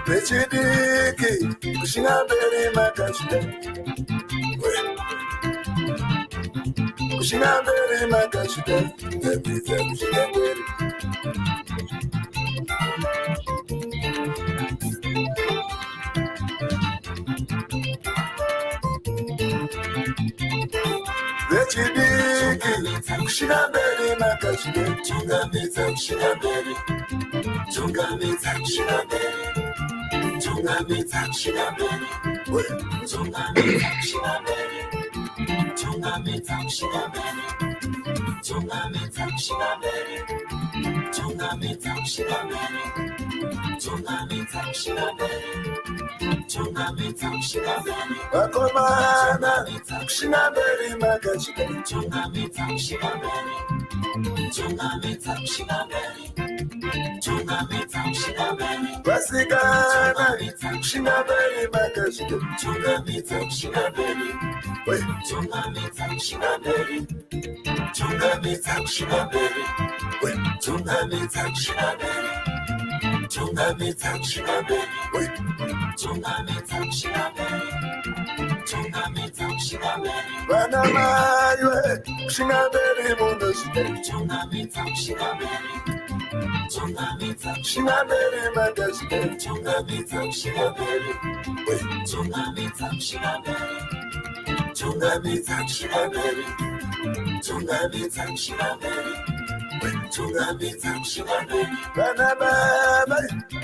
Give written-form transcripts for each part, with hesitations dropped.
Bechidiki, Kushinaberi Makashita. Kushinaberi Makashita. Kushinaberi. Bechidiki, Kushinaberi Makashita. Tungamita Kushinaberi. Tungamita Kushinaberi. Tungamita Kushinaberi. Tungamita Kushinaberi. Tungamita Kushinaberi. Tungamita Kushinaberi. Tungamita Kushinaberi. Tungamita Kushinaberi. Tungamita Kushinaberi. Akomana Kushinaberi Makashita. Tungamita Kushinaberi. Tungamita Kushinaberi. Tungamita Kushinaberi. Basigana Kushinaberi Makashita. Tungamita Kushinaberi. Tungamita Kushinaberi. Tungamita Kushinaberi. Tungamita Kushinaberi. Tungamita Kushinaberi. Tungamita Kushinaberi. Tungamita Kushinaberi. Banamayo Kushinaberi Mundashita. Tungamita Kushinaberi. Tungamita Kushinaberi Makashita. Tungamita Kushinaberi. Tungamita Kushinaberi. Tungamita Kushinaberi. Tungamita Kushinaberi. Tungamita Kushinaberi. Banababa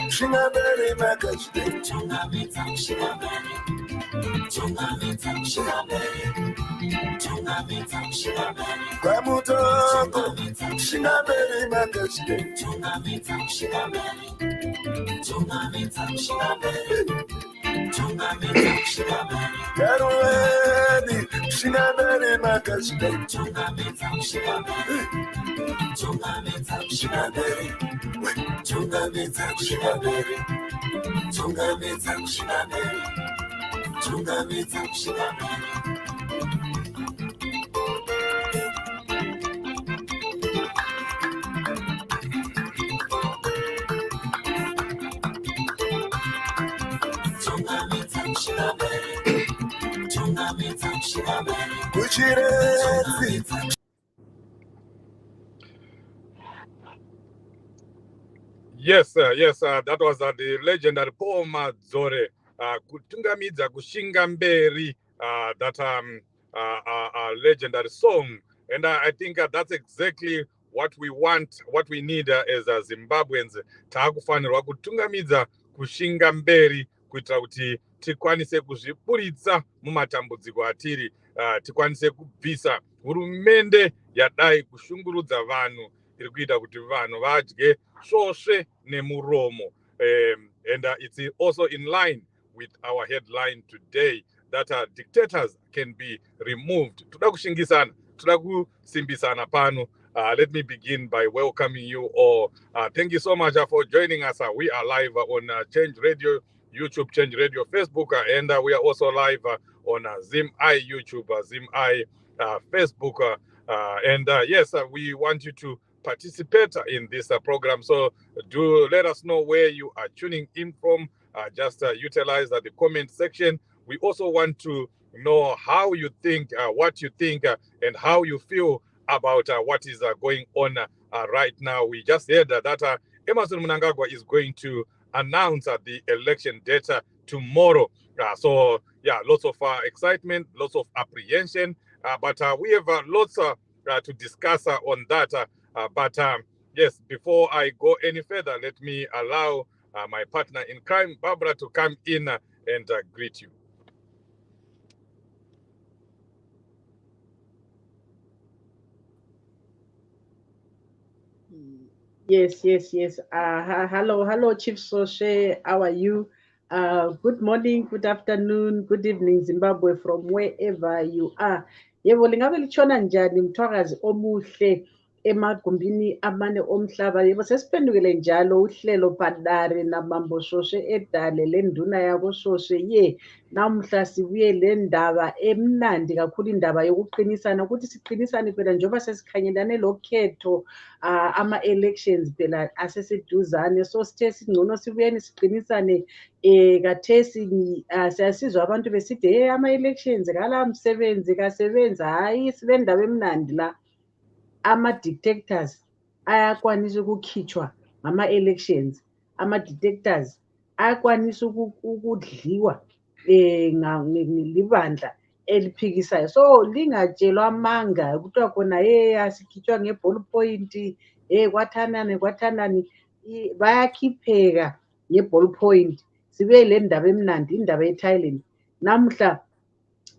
Kushinaberi Makashita. Tungamita Kushinaberi. Tungamita Kushinaberi. Tungamita Kushinaberi. Kwamutoko Kushinaberi Makashita. Tungamita Kushinaberi. Tungamita Kushinaberi. Tungamita Kushinaberi. Karueni Kushinaberi Makashita. Tungamita Kushinaberi. Tungamita Kushinaberi. Tungamita Kushinaberi. Tungamita Kushinaberi. Tungamita Kushinaberi. Yes, that was the legendary Paul Mazore, Kutungamidza Kushinga Mberi, that legendary song. And I think that's exactly what we want, what we need as Zimbabweans. Taakufanirwa kutungamidza kushinga mberi kuitira kuti tikwanise kuzviburitsa mumatambudziko atiri, tikwanise kubvisa hurumende yadai kushungurudza vanhu iri kuita kuti vanhu vadye svosve nemuromo. And it's also in line with our headline today that dictators can be removed. Toda kushingisana, toda kusimbisana pano. Let me begin by welcoming you all. Thank you so much for joining us. We are live on Change Radio, YouTube, Change Radio, Facebook, and we are also live on ZimI YouTube, ZimI Facebook. And yes, we want you to participate in this program. So do let us know where you are tuning in from. Just utilize the comment section. We also want to know how you think, what you think, and how you feel about what is going on right now. We just heard that Emmerson Mnangagwa is going to announce the election date tomorrow. So, yeah, lots of excitement, lots of apprehension, but we have lots to discuss on that. Yes, before I go any further, let me allow my partner in crime, Barbara, to come in and greet you. Yes. Hello, Chief Soshe. How are you? Good morning, good afternoon, good evening, Zimbabwe, from wherever you are. Yebo, lingabe litshona njani mthwakazi omuhle emagumbini amane omhlaba. Yebo, sesiphendukele njalo uhlelo Padare namambo Soshe edale lenduna yako Soshe. Ye, namhla sibuye le ndaba emnandi kakhulu, indaba yokuqinisana ukuthi siqinisane phela njengoba sesikhangelane lokhetho ama-elections phela aseseduzane, so sithe singcono sibuyeni siqinisane. Kathesi siyasizwa abantu besithi ama-elections kala msebenzi kasebenzi. Hhayi, sibe ndaba emnandi la. Ama-dictators ayakwanisa ukukhitshwa ngama-elections. Ama-dictators ayakwanisa ukudliwa libandla eliphikisayo. So lingatshelwa amanga kuthiwa khona asikhitshwa nge-ball point, kwathanani bayakhipheka nge-ball point. Sibe le ndaba emnandi, indaba ye-Thailand. Namhla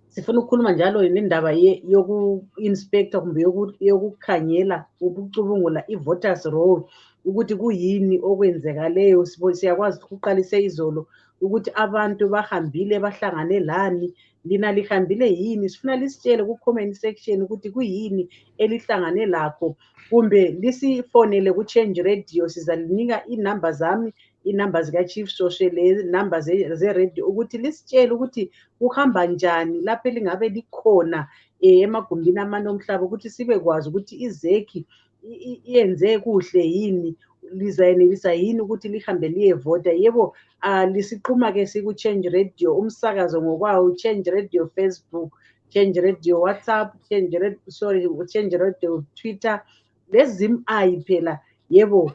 sifuna ukukhuluma njalo nendaba yoku-inspector kumbe yokukhangela ukucubungula i-voters roll ukuthi kuyini okwenzekaleyo. Siyakwazi ukuqalise izolo ukuthi abantu bahambile bahlangane lani, lina lihambile yini. Sifuna lisitshele ku-comment section ukuthi kuyini elihlangane lakho, kumbe lisifonele ku-Change Radio. Sizalinika inamba zami, inamba zika-Chief Soshe, le namba ze-radio, ukuthi lisitshele ukuthi kuhamba njani lapho elingabe likhona emagumbini amane omhlaba, ukuthi sibekwazi ukuthi izekhi iyenze kuhle yini, lizayenelisa yini ukuthi lihambe liyevota. Yebo, lisiqhuma-ke siku-Change Radio, umsakazo ngokwawo, Change Radio Facebook, Change Radio WhatsApp, Change Radio Twitter, lezim-ayi phela. Yebo,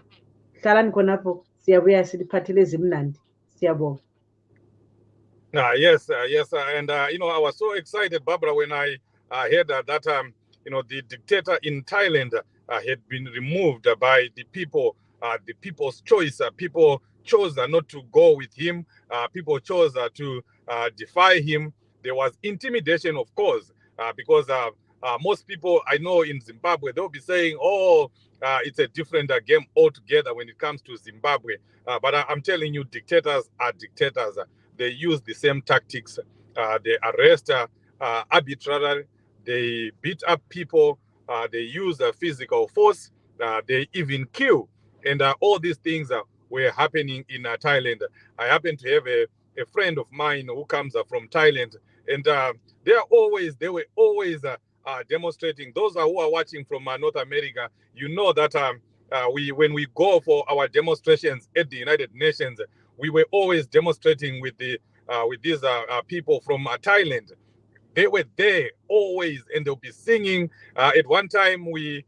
hlalani khonapho, siyabuya siliphathele ezimnandi. Siyabonga. Yes, and I was so excited, Barbara, when I heard that the dictator in Thailand had been removed by the people, the people's choice. People chose not to go with him. People chose to defy him. There was intimidation, of course, because most people I know in Zimbabwe, they'll be saying, "Oh, it's a different game altogether when it comes to Zimbabwe." But I'm telling you, dictators are dictators. They use the same tactics. They arrest arbitrarily. They beat up people. They use physical force. They even kill. And all these things were happening in Thailand. I happen to have a friend of mine who comes from Thailand. And they were always demonstrating. Those who are watching from North America, you know that when we go for our demonstrations at the United Nations, we were always demonstrating with these people from Thailand. They were there always, and they'll be singing. At one time, we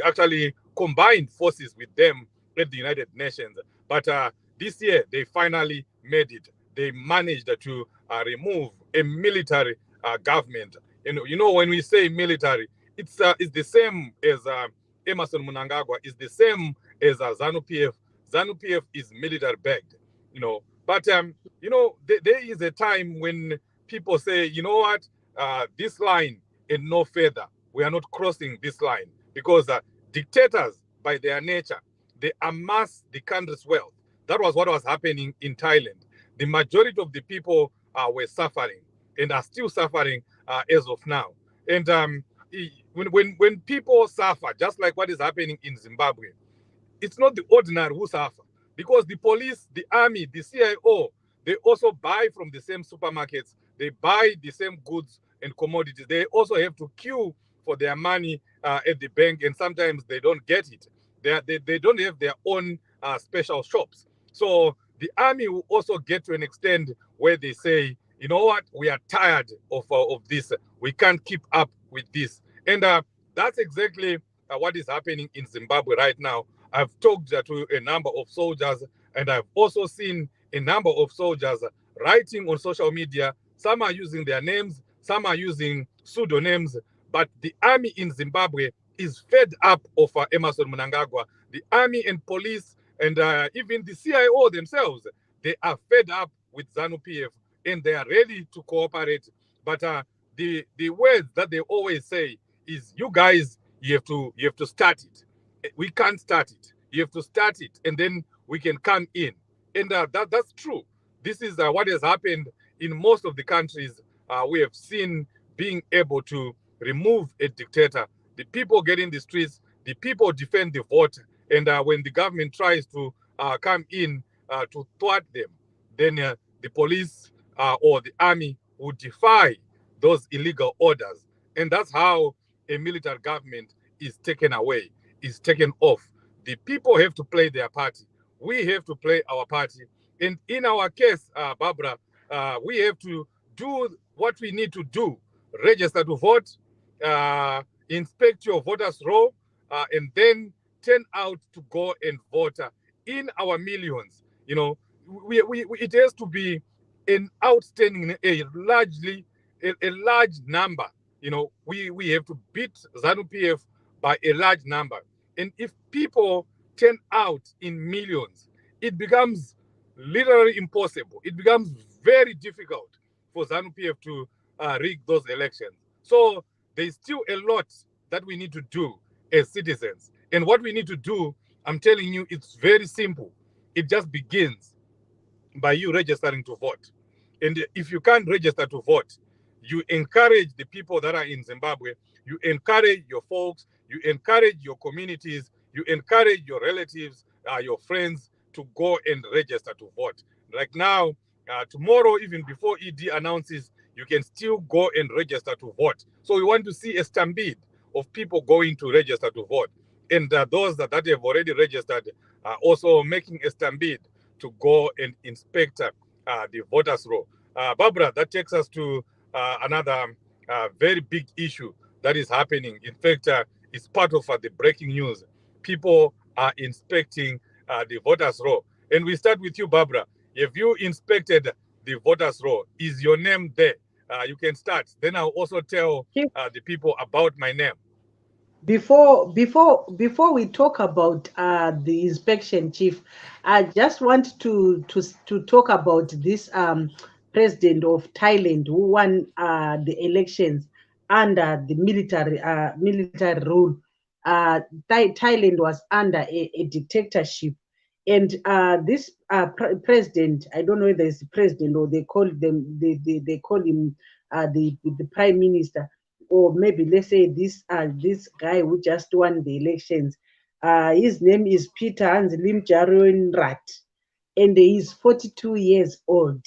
actually combined forces with them at the United Nations. But this year, they finally made it. They managed to remove a military government. You know, when we say military, it's the same as Emmerson Mnangagwa. It's the same as ZANU-PF. ZANU-PF is military-backed, But, there is a time when people say, you know what, this line and no further. We are not crossing this line. Because dictators, by their nature, they amass the country's wealth. That was what was happening in Thailand. The majority of the people were suffering and are still suffering as of now. And when people suffer, just like what is happening in Zimbabwe, it's not the ordinary who suffer, because the police, the army, the CIO, they also buy from the same supermarkets. They buy the same goods and commodities. They also have to queue for their money at the bank, and sometimes they don't get it. They don't have their own special shops. So the army will also get to an extent where they say, you know what, we are tired of this. We can't keep up with this. And that's exactly what is happening in Zimbabwe right now. I've talked to a number of soldiers, and I've also seen a number of soldiers writing on social media. Some are using their names, some are using pseudonyms, but the army in Zimbabwe is fed up of Emmerson Mnangagwa. The army and police and even the CIO themselves, they are fed up with ZANU-PF, and they are ready to cooperate. But the words that they always say is, you guys, you have to start it. We can't start it. You have to start it, and then we can come in. And that's true. This is what has happened in most of the countries we have seen being able to remove a dictator. The people get in the streets, the people defend the vote, and when the government tries to come in to thwart them, then the police or the army would defy those illegal orders. And that's how a military government is taken away, is taken off. The people have to play their party. We have to play our party. And in our case, Barbara, we have to do what we need to do. Register to vote, inspect your voters' roll, and then turn out to go and vote in our millions. You know, it has to be an outstanding, a large number. You know, we have to beat ZANU-PF by a large number. And if people turn out in millions, it becomes literally impossible. It becomes very difficult for ZANU-PF to rig those elections. So there's still a lot that we need to do as citizens. And what we need to do, I'm telling you, it's very simple. It just begins by you registering to vote. And if you can't register to vote, you encourage the people that are in Zimbabwe, you encourage your folks, you encourage your communities, you encourage your relatives, your friends to go and register to vote. Like now, tomorrow, even before ED announces, you can still go and register to vote. So we want to see a stampede of people going to register to vote. And those that have already registered are also making a stampede to go and inspect the voters' roll. Barbara, that takes us to another very big issue that is happening. In fact, it's part of the breaking news. People are inspecting the voters' roll. And we start with you, Barbara. Have you inspected the voters' roll? Is your name there? You can start. Then I'll also tell the people about my name. Before we talk about the inspection, Chief, I just want to talk about this president of Thailand who won the elections under the military rule. Thailand was under a dictatorship, and this president, I don't know whether it's the president or they call them they call him the prime minister, or maybe let's say this guy who just won the elections. His name is Peter Hans Limjaroenrat, and he's 42 years old,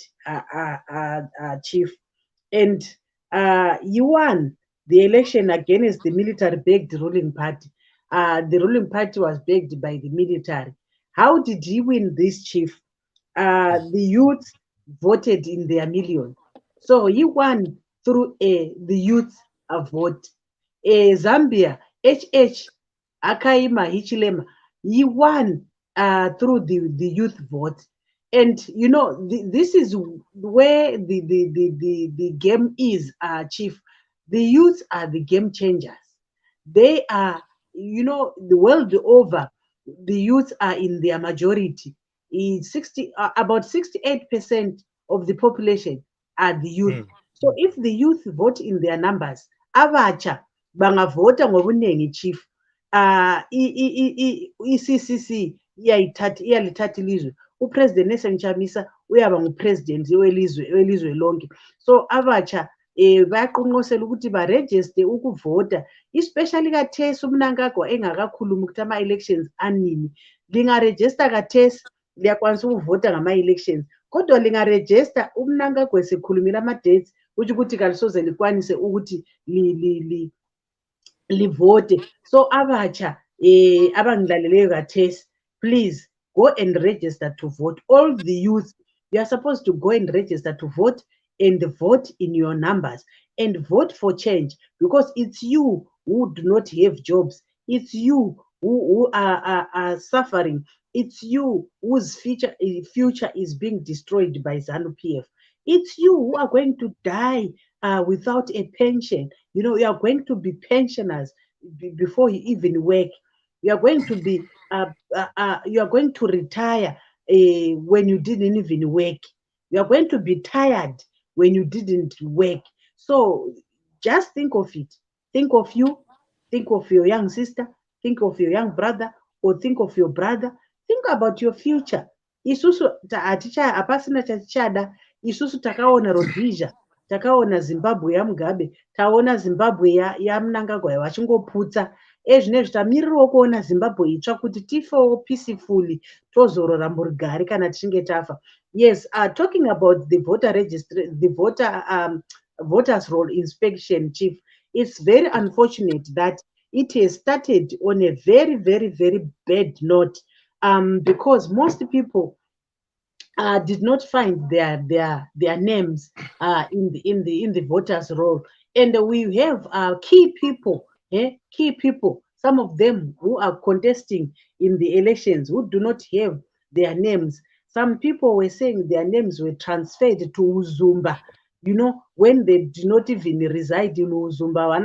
Chief. And he won the election against the military-backed ruling party. The ruling party was backed by the military. How did he win this, Chief? The youth voted in their million. So he won through the youth vote. Zambia, HH, Akaima Hichilema, he won through the youth vote. And you know, this is where the game is, Chief. The youth are the game changers. They are, you know, the world over, the youth are in their majority. About 68% of the population are the youth. So if the youth vote in their numbers, abacha bangavota ngobunengi, Chief. ICCC iyalithatha ilizwe. Upresident Nelson Chamisa uyaba ngupresident welizwe lonke. So abacha bayaqonqosela ukuthi baregister ukuvota, especially kathesi uMnangagwa engakakhulumi ukuthi ama-elections anini. Lingaregister kathesi liyakwanisa ukuvota ngama-elections, kodwa lingaregister uMnangagwa esekhulumile ama-dates ukuthi kalisoze likwanise ukuthi livote. So abatsha abangilaleleyo kathesi, please go and register to vote. All the youth, you are supposed to go and register to vote and vote in your numbers and vote for change, because it's you who do not have jobs. It's you who are suffering. It's you whose future is being destroyed by ZANU-PF. It's you who are going to die without a pension. You know, you are going to be pensioners before you even work. You are going to be, you are going to retire when you didn't even work. You are going to be tired when you didn't work. So just think of it. Think of you. Think of your young sister. Think of your young brother, or think of your brother. Think about your future. Isusu hapasina chatichada. Isusu takaona Rhodesia, takaona Zimbabwe yaMugabe, taona Zimbabwe yaMnangagwa vachingoputsa. Ezvinezvi tamirirawo kuona Zimbabwe itsva kuti tifewo peacefully, tozorora murigari kana tichinge tafa. Yes, talking about the voter register, the voters roll inspection, Chief, it's very unfortunate that it has started on a very, very, very bad note, because most people did not find their names in the voters roll, and we have key people, key people. Some of them who are contesting in the elections who do not have their names. Some people were saying their names were transferred to Uzumba. You know, when they do not even reside in Uzumba,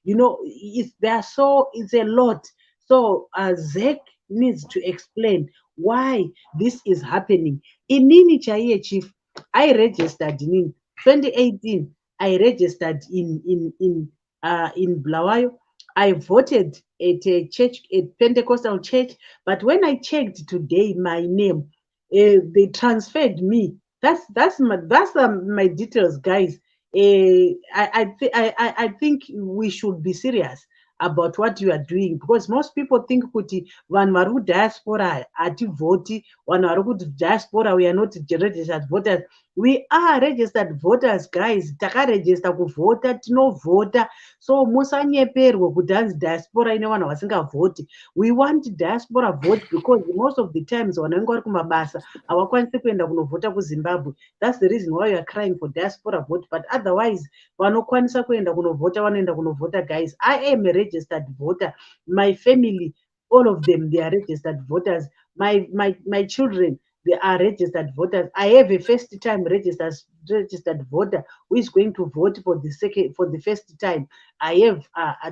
you know, it's a lot. So ZEC needs to explain why this is happening. Inini chaiye, Chief, I registered in 2018. I registered in Blawayo. I voted at a church, a Pentecostal church, but when I checked today my name, they transferred me. That's my details, guys. I think we should be serious about what you are doing, because most people think kuti vanhu vari kudiaspora hativhoti, vanhu vari kudiaspora we are not registered voters. We are registered voters, guys. Takaregister kuvhota, tinovhota. So musanyeperwe kuti hanzi diaspora ine vanhu vasingavhoti. We want diaspora vote because most of the times vanenge vari kumabasa havakwanisi kuenda kunovhota kuZimbabwe. That's the reason why you are crying for diaspora vote, but otherwise vanokwanisa kuenda kunovhota vanoenda kunovhota, guys. I am a registered voter. My family, all of them, they are registered voters. My children, they are registered voters. I have a first time registered voter who is going to vote for the first time. I have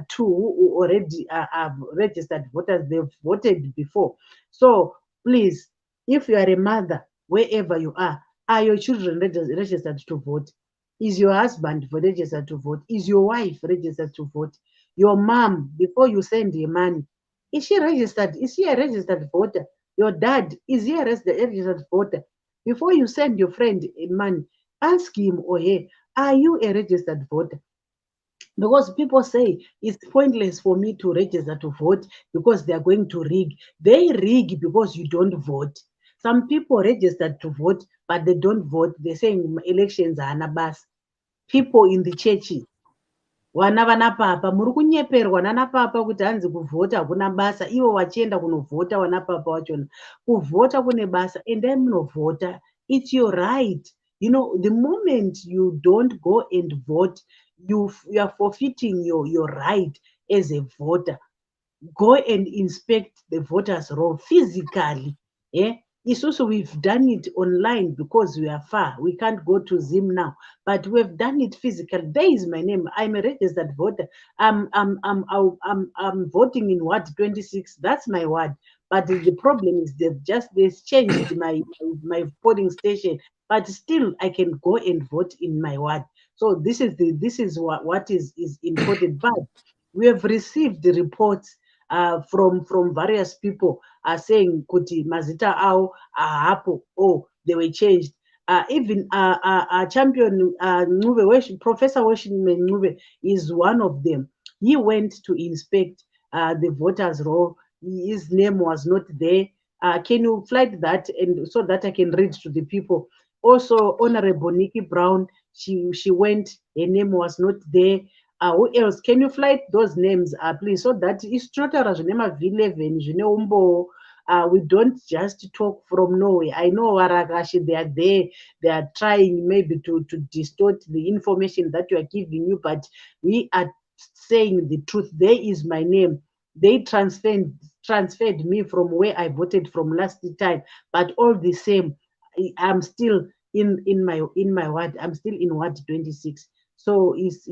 two who already are registered voters. They've voted before. So please, if you are a mother, wherever you are your children registered to vote? Is your husband registered to vote? Is your wife registered to vote? Your mom, before you send your money, is she registered? Is she a registered voter? Your dad, is he a registered voter? Before you send your friend money, ask him or her, are you a registered voter? Because people say it's pointless for me to register to vote because they are going to rig. They rig because you don't vote. Some people registered to vote, but they don't vote. They're saying elections are anabas. People in the churches, vana vanapapa muri kunyeperwa nanapapa kuti hanzi kuvhota hakuna basa, ivo vachienda kunovhota vanapapa vachona. Kuvhota kune basa, endai munovhota. It's your right. You know, the moment you don't go and vote, you are forfeiting your right as a voter. Go and inspect the voters' roll physically. It's also we've done it online because we are far. We can't go to Zim now, but we've done it physically. There is my name. I'm a registered voter. I'm voting in Ward 26. That's my ward. But the problem is they've changed my polling station. But still, I can go and vote in my ward. So this is what is important. But we have received the reports from various people saying kuti mazita ao hapo, they were changed. Even champion Professor Washington Ncube is one of them. He went to inspect the voters' roll. His name was not there. Can you flag that and so that I can read to the people? Also, Honorable Nikki Brown, she went. Her name was not there. Who else? Can you flight those names, please, so that it's not a V11, we don't just talk from nowhere. I know Waragashi, they are there, they are trying maybe to distort the information that you are giving you, but we are saying the truth. There is my name. They transferred me from where I voted from last time, but all the same, I'm still in my ward. I'm still in Ward 26. So it's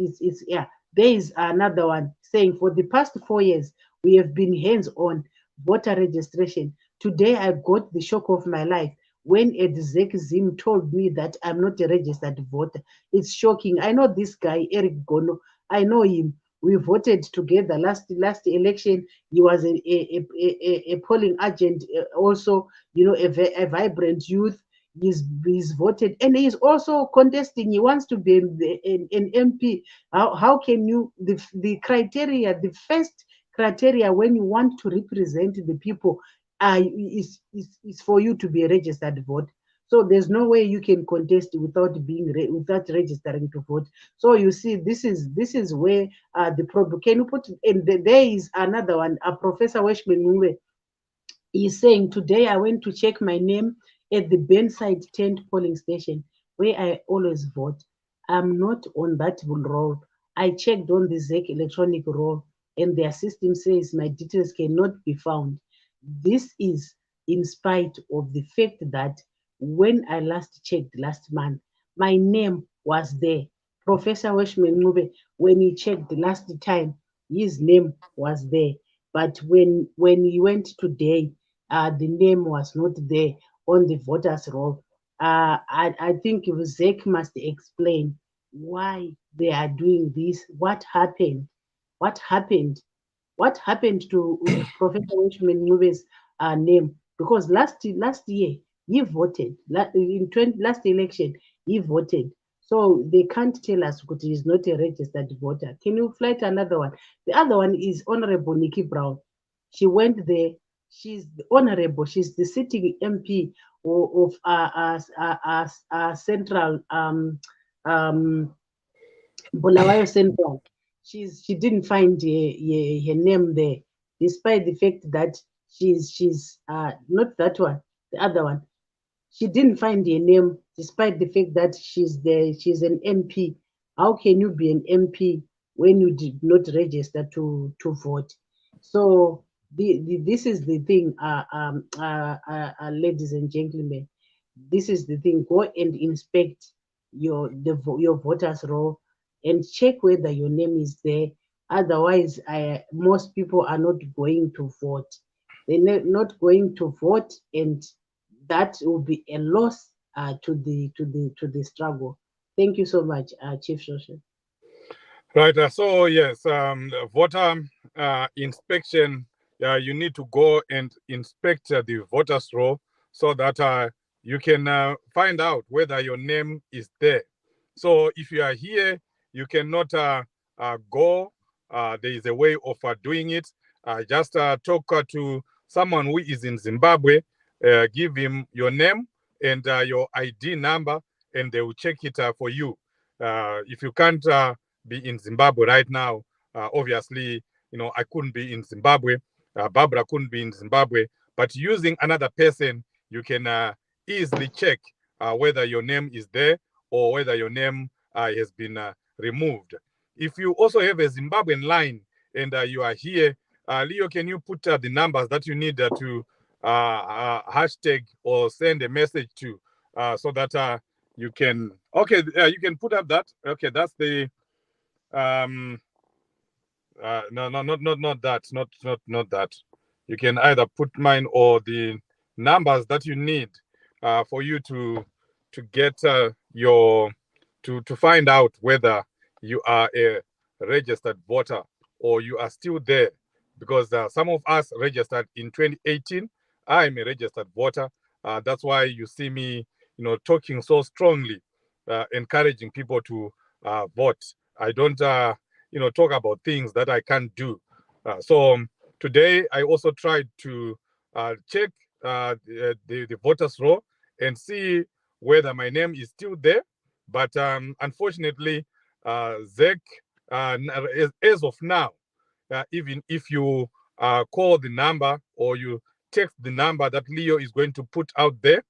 yeah. There is another one saying for the past 4 years we have been hands-on voter registration. Today I got the shock of my life when Edzek Zim told me that I'm not a registered voter. It's shocking. I know this guy, Eric Gono. I know him. We voted together last election. He was a polling agent, also, a vibrant youth. He's voted, and he's also contesting. He wants to be an MP. How can you, the criteria, the first criteria when you want to represent the people is for you to be a registered voter. So there's no way you can contest without without registering to vote. So you see, this is where the problem. Can you put? And there is another one. Professor Weshman Mwe is saying, today I went to check my name at the Burnside Tent polling station where I always vote. I'm not on that roll. I checked on the ZEC electronic roll and their system says my details cannot be found. This is in spite of the fact that when I last checked last month, my name was there. Professor Weshman Mube, when he checked the last time, his name was there. But when he went today, the name was not there on the voters' roll. I think ZEC must explain why they are doing this. What happened? What happened? What happened to Professor Weshman Nube's name? Because last year he voted. Last election he voted. So they can't tell us that he is not a registered voter. Can you flight another one? The other one is Honorable Nikki Brown. She went there. She's honorable. She's the sitting MP of Central Bulawayo Central. She didn't find her name there, despite the fact that she's not that one, the other one. She didn't find her name despite the fact that she's an MP. How can you be an MP when you did not register to vote? So this is the thing, ladies and gentlemen. This is the thing. Go and inspect your voters roll and check whether your name is there. Otherwise, most people are not going to vote. They're not going to vote, and that will be a loss to the struggle. Thank you so much, Chief Social. Right. So yes, voter inspection. You need to go and inspect the voters' roll so that you can find out whether your name is there. So if you are here, you cannot go. There is a way of doing it. Just talk to someone who is in Zimbabwe. Give him your name and your ID number, and they will check it for you. If you can't be in Zimbabwe right now, obviously, I couldn't be in Zimbabwe. Barbara couldn't be in Zimbabwe. But using another person, you can easily check whether your name is there or whether your name has been removed. If you also have a Zimbabwean line and you are here, Leo, can you put the numbers that you need to hashtag or send a message to so that you can, okay, you can put up that. Okay, that's the, no, not that, not that. You can either put mine or the numbers that you need for you to get to find out whether you are a registered voter or you are still there, because some of us registered in 2018. I'm a registered voter. That's why you see me, talking so strongly, encouraging people to vote. I don't, talk about things that I can't do. So today I also tried to check the voters' roll and see whether my name is still there. But unfortunately, ZEC as of now, even if you call the number or you text the number that Leo is going to put out there,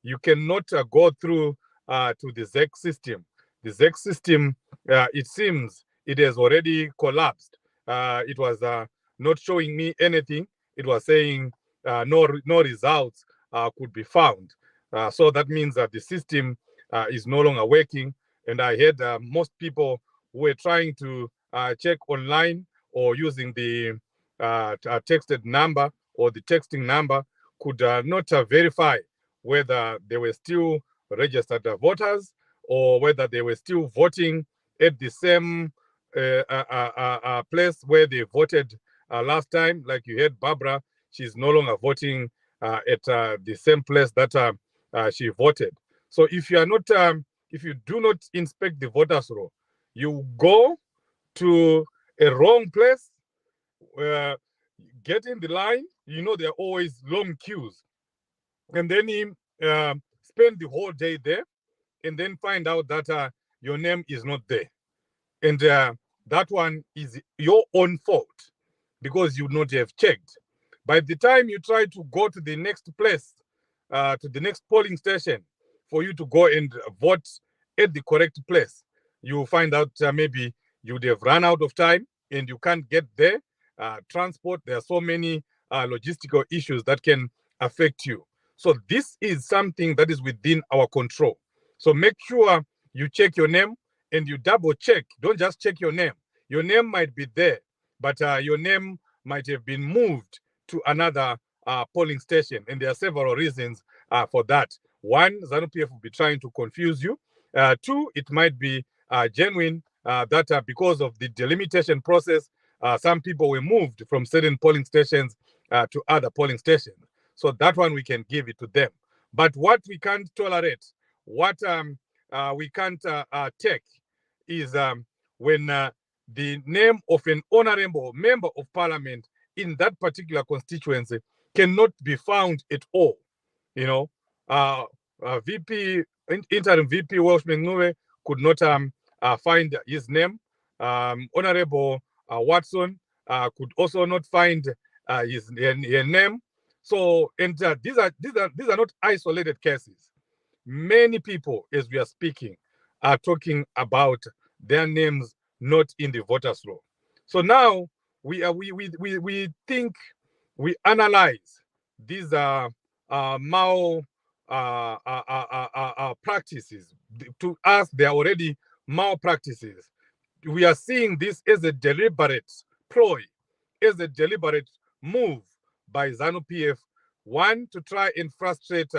you cannot go through to the ZEC system. The ZEC system, it seems it has already collapsed. It was not showing me anything. It was saying no results could be found. So that means that the system is no longer working. And I heard most people who were trying to check online or using the texted number or the texting number could not verify whether they were still registered voters or whether they were still voting at the same place where they voted last time. Like you heard Barbara, she's no longer voting at the same place that she voted. So if you are not, if you do not inspect the voters roll, you go to a wrong place, get in the line. You know, there are always long queues, and then spend the whole day there, and then find out that your name is not there, and that one is your own fault because you not have checked. By the time you try to go to the next place, to the next polling station, for you to go and vote at the correct place, you find out maybe you'd have run out of time and you can't get there. Transport, there are so many logistical issues that can affect you. So this is something that is within our control. So make sure you check your name and you double check. Don't just check your name. Your name might be there, but your name might have been moved to another polling station. And there are several reasons for that. One, ZANU-PF will be trying to confuse you. Two, it might be genuine that because of the delimitation process, some people were moved from certain polling stations to other polling stations. So that one we can give it to them. But what we can't tolerate, what we can't take is when the name of an honorable member of parliament in that particular constituency cannot be found at all. You know, VP, interim VP Welsh Mengube could not find his name. Honorable Watson could also not find his name. So, and these are not isolated cases. Many people, as we are speaking, are talking about their names not in the voters' roll. So now we think, we analyze these practices. To us, they are already malpractices. We are seeing this as a deliberate ploy, as a deliberate move by ZANU-PF, one, to try and frustrate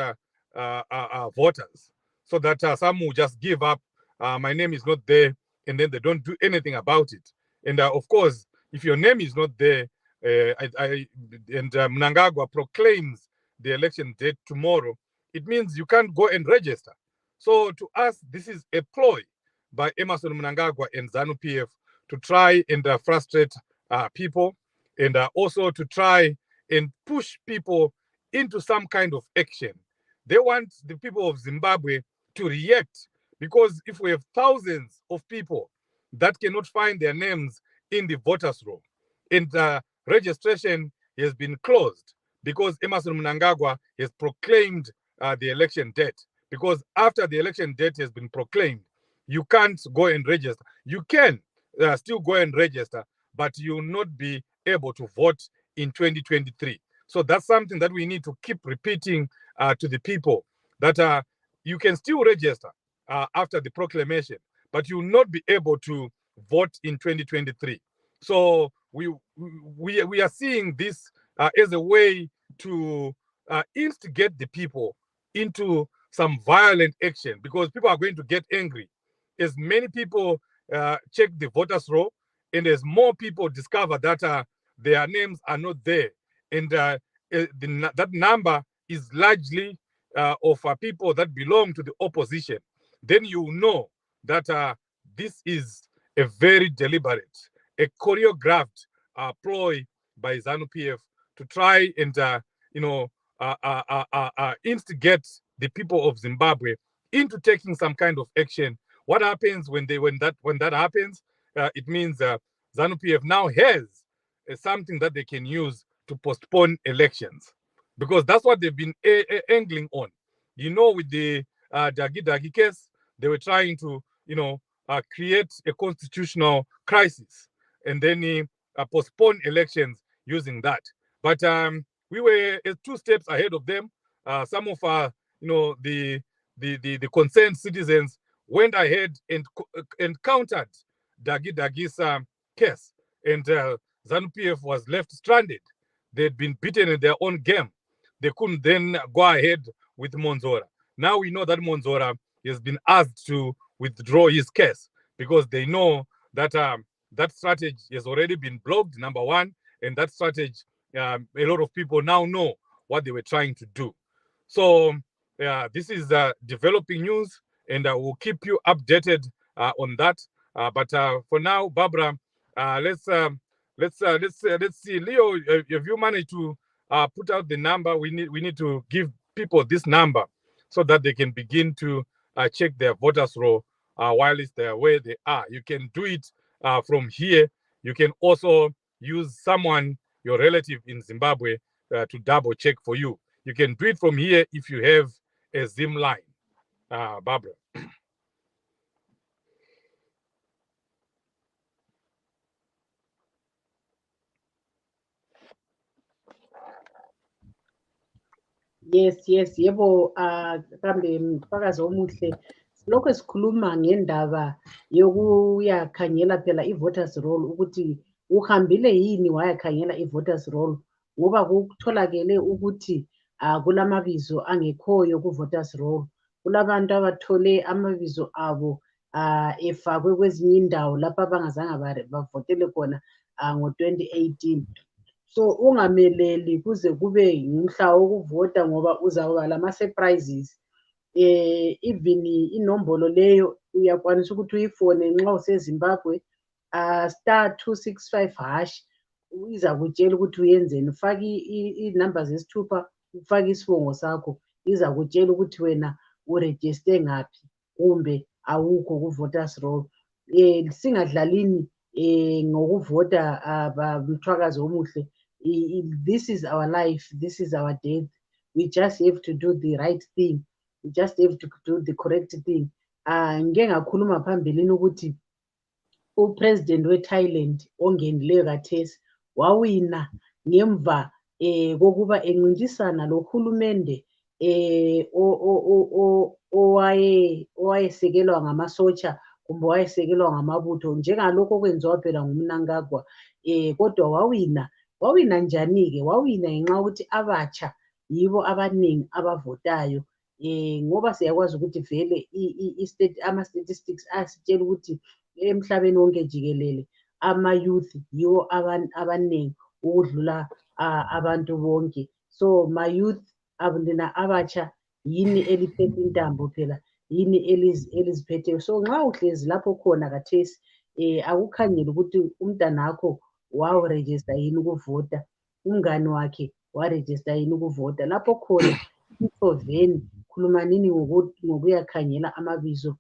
voters, so that some will just give up. My name is not there, and then they don't do anything about it. And of course, if your name is not there, and Mnangagwa proclaims the election date tomorrow, it means you can't go and register. So to us, this is a ploy by Emmerson Mnangagwa and ZANU-PF to try and frustrate people, and also to try and push people into some kind of action. They want the people of Zimbabwe to react, because if we have thousands of people that cannot find their names in the voters' roll, and registration has been closed because Emmerson Mnangagwa has proclaimed the election date. Because after the election date has been proclaimed, you can't go and register. You can still go and register, but you will not be able to vote in 2023. So that's something that we need to keep repeating to the people, that you can still register after the proclamation, but you will not be able to vote in 2023. So we are seeing this as a way to instigate the people into some violent action, because people are going to get angry. As many people check the voters' roll, and as more people discover that their names are not there, and that number is largely of people that belong to the opposition, then you know that this is a very deliberate, a choreographed ploy by ZANU-PF to try and instigate the people of Zimbabwe into taking some kind of action. What happens when that happens? it means ZANU-PF now has something that they can use to postpone elections, because that's what they've been angling on. With the Dagi case, they were trying to, create a constitutional crisis and then postpone elections using that. But we were 2 steps ahead of them. Some of our, the concerned citizens went ahead and countered Dagi's case, and ZANU-PF was left stranded. They'd been beaten in their own game. They couldn't then go ahead with Monzora. Now we know that Monzora has been asked to withdraw his case, because they know that that strategy has already been blocked, number one, and that strategy, a lot of people now know what they were trying to do. So this is developing news, and I will keep you updated on that. But for now, Barbara, let's see. Leo, have you managed to put out the number? We need to give people this number so that they can begin to check their voters roll while they're where they are. You can do it from here. You can also use someone, your relative in Zimbabwe, to double check for you. You can do it from here if you have a Zim line. Barbara. Yes, yebo, kambe mfakazi omuhle, lokho sikhuluma ngendaba yokuyakhangela phela i-voters roll ukuthi uhambile yini wayakhangela i-voters roll, ngoba kutholakele ukuthi kulamabizo angekhoyo ku-voters roll. Kulabantu abathole amabizo abo efakwe kwezinye indawo lapho abangazange bavotele khona ngo-2018. So ungameleli kuze kube ngumhla wokuvota ngoba uzawuba lama-surprises. Even inombolo leyo uyakwanisa ukuthi uyifone nxa useZimbabwe, *265# iza kutshela ukuthi uyenzeni. Ufake inamba zesithupha, ufake isibongo sakho, iza kutshela ukuthi wena urejiste ngaphi kumbe awukho ku-voters roll. Singadlalini ngokuvota mthwakazi omuhle. This is our life, this is our death. We just have to do the right thing. We just have to do the correct thing. Ngike ngakhuluma phambilini ukuthi upresident we-Thailand ongenileyo kathesi wawina ngemva kokuba encintisana lohulumende owayesekelwa ngamasotsha kumbe owayesekelwa ngamabutho, njengalokho okwenziwa phela nguMnangagwa. Kodwa wawina njani-ke? Wawina ngenxa yokuthi abatsha yibo abaningi abavotayo. Ngoba siyakwazi ukuthi vele ama-statistics asitshela ukuthi emhlabeni wonke jikelele ama-youth yiwo abaningi ukudlula abantu bonke. So ma-youth lina abatsha yini eliphethe intambo phela, yini eliziphetheyo. So nxa uhlezi lapho khona kathesi, akukhangele ukuthi umntanakho wawurejista yini ukuvota, umngane wakhe warejista yini ukuvota. Lapho khona isoveni khulumanini ngokuyakhangela amabizo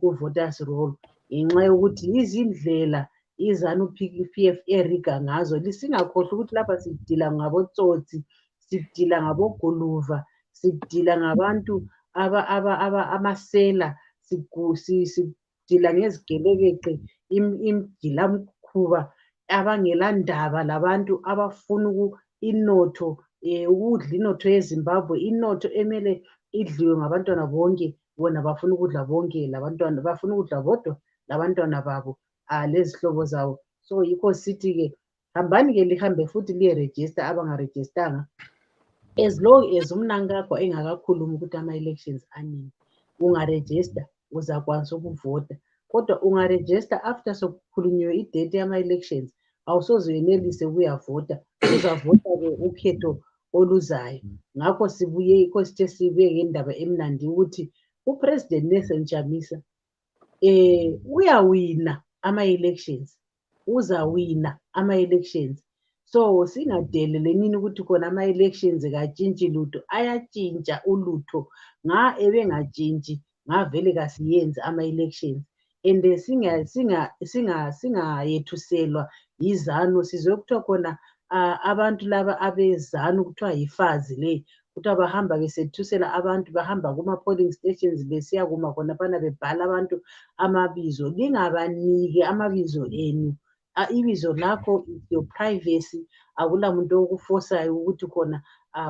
ku-voters roll, ngenxa yokuthi izindlela iZANU-PF eriga ngazo. Singakhohlwa ukuthi lapha sidila ngabotsotsi, sidila ngaboguluva, sidila ngabantu amasela, sidila ngezigelekeqe, imgilamkhuba abangela ndaba labantu abafuna inotho, ukudla inotho yeZimbabwe, inotho emele idliwe ngabantwana bonke. Bona bafuna ukudla bonke labantwana, bafuna ukudla bodwa labantwana babo lezihlobo zabo. So yikho sithi-ke hambani-ke lihambe futhi liye-register abangarejistanga. As long as uMnangagwa engakakhulumi ukuthi ama-elections aningi, ungarejista uzakwanisa ukuvota. Kodwa ungarejista after sokukhulunyiwe idate yama-elections, awusoze wenelise ukuyavota, uzavota-ke ukhetho oluzayo. Ngakho sibuye ngendaba emnandi ukuthi uPresident Nelson Chamisa uyawina ama-elections, uzawina ama-elections. So singadelele nini ukuthi khona ama-elections katshintshi lutho, ayatshintsha ulutho. Ebengatshintshi ngavele kasiyenzi ama-elections. ende singayethuselwa yizanu sizwe kuthiwa khona abantu laba abezanu kuthiwa yifazi le kuthiwa bahamba besethusela abantu bahamba kuma-polling stations besiya kuma khonaphana bebhala abantu amabizo. Lingabaniki amabizo enu. Ibizo lakho is your privacy. Akula muntu okufosayo ukuthi khona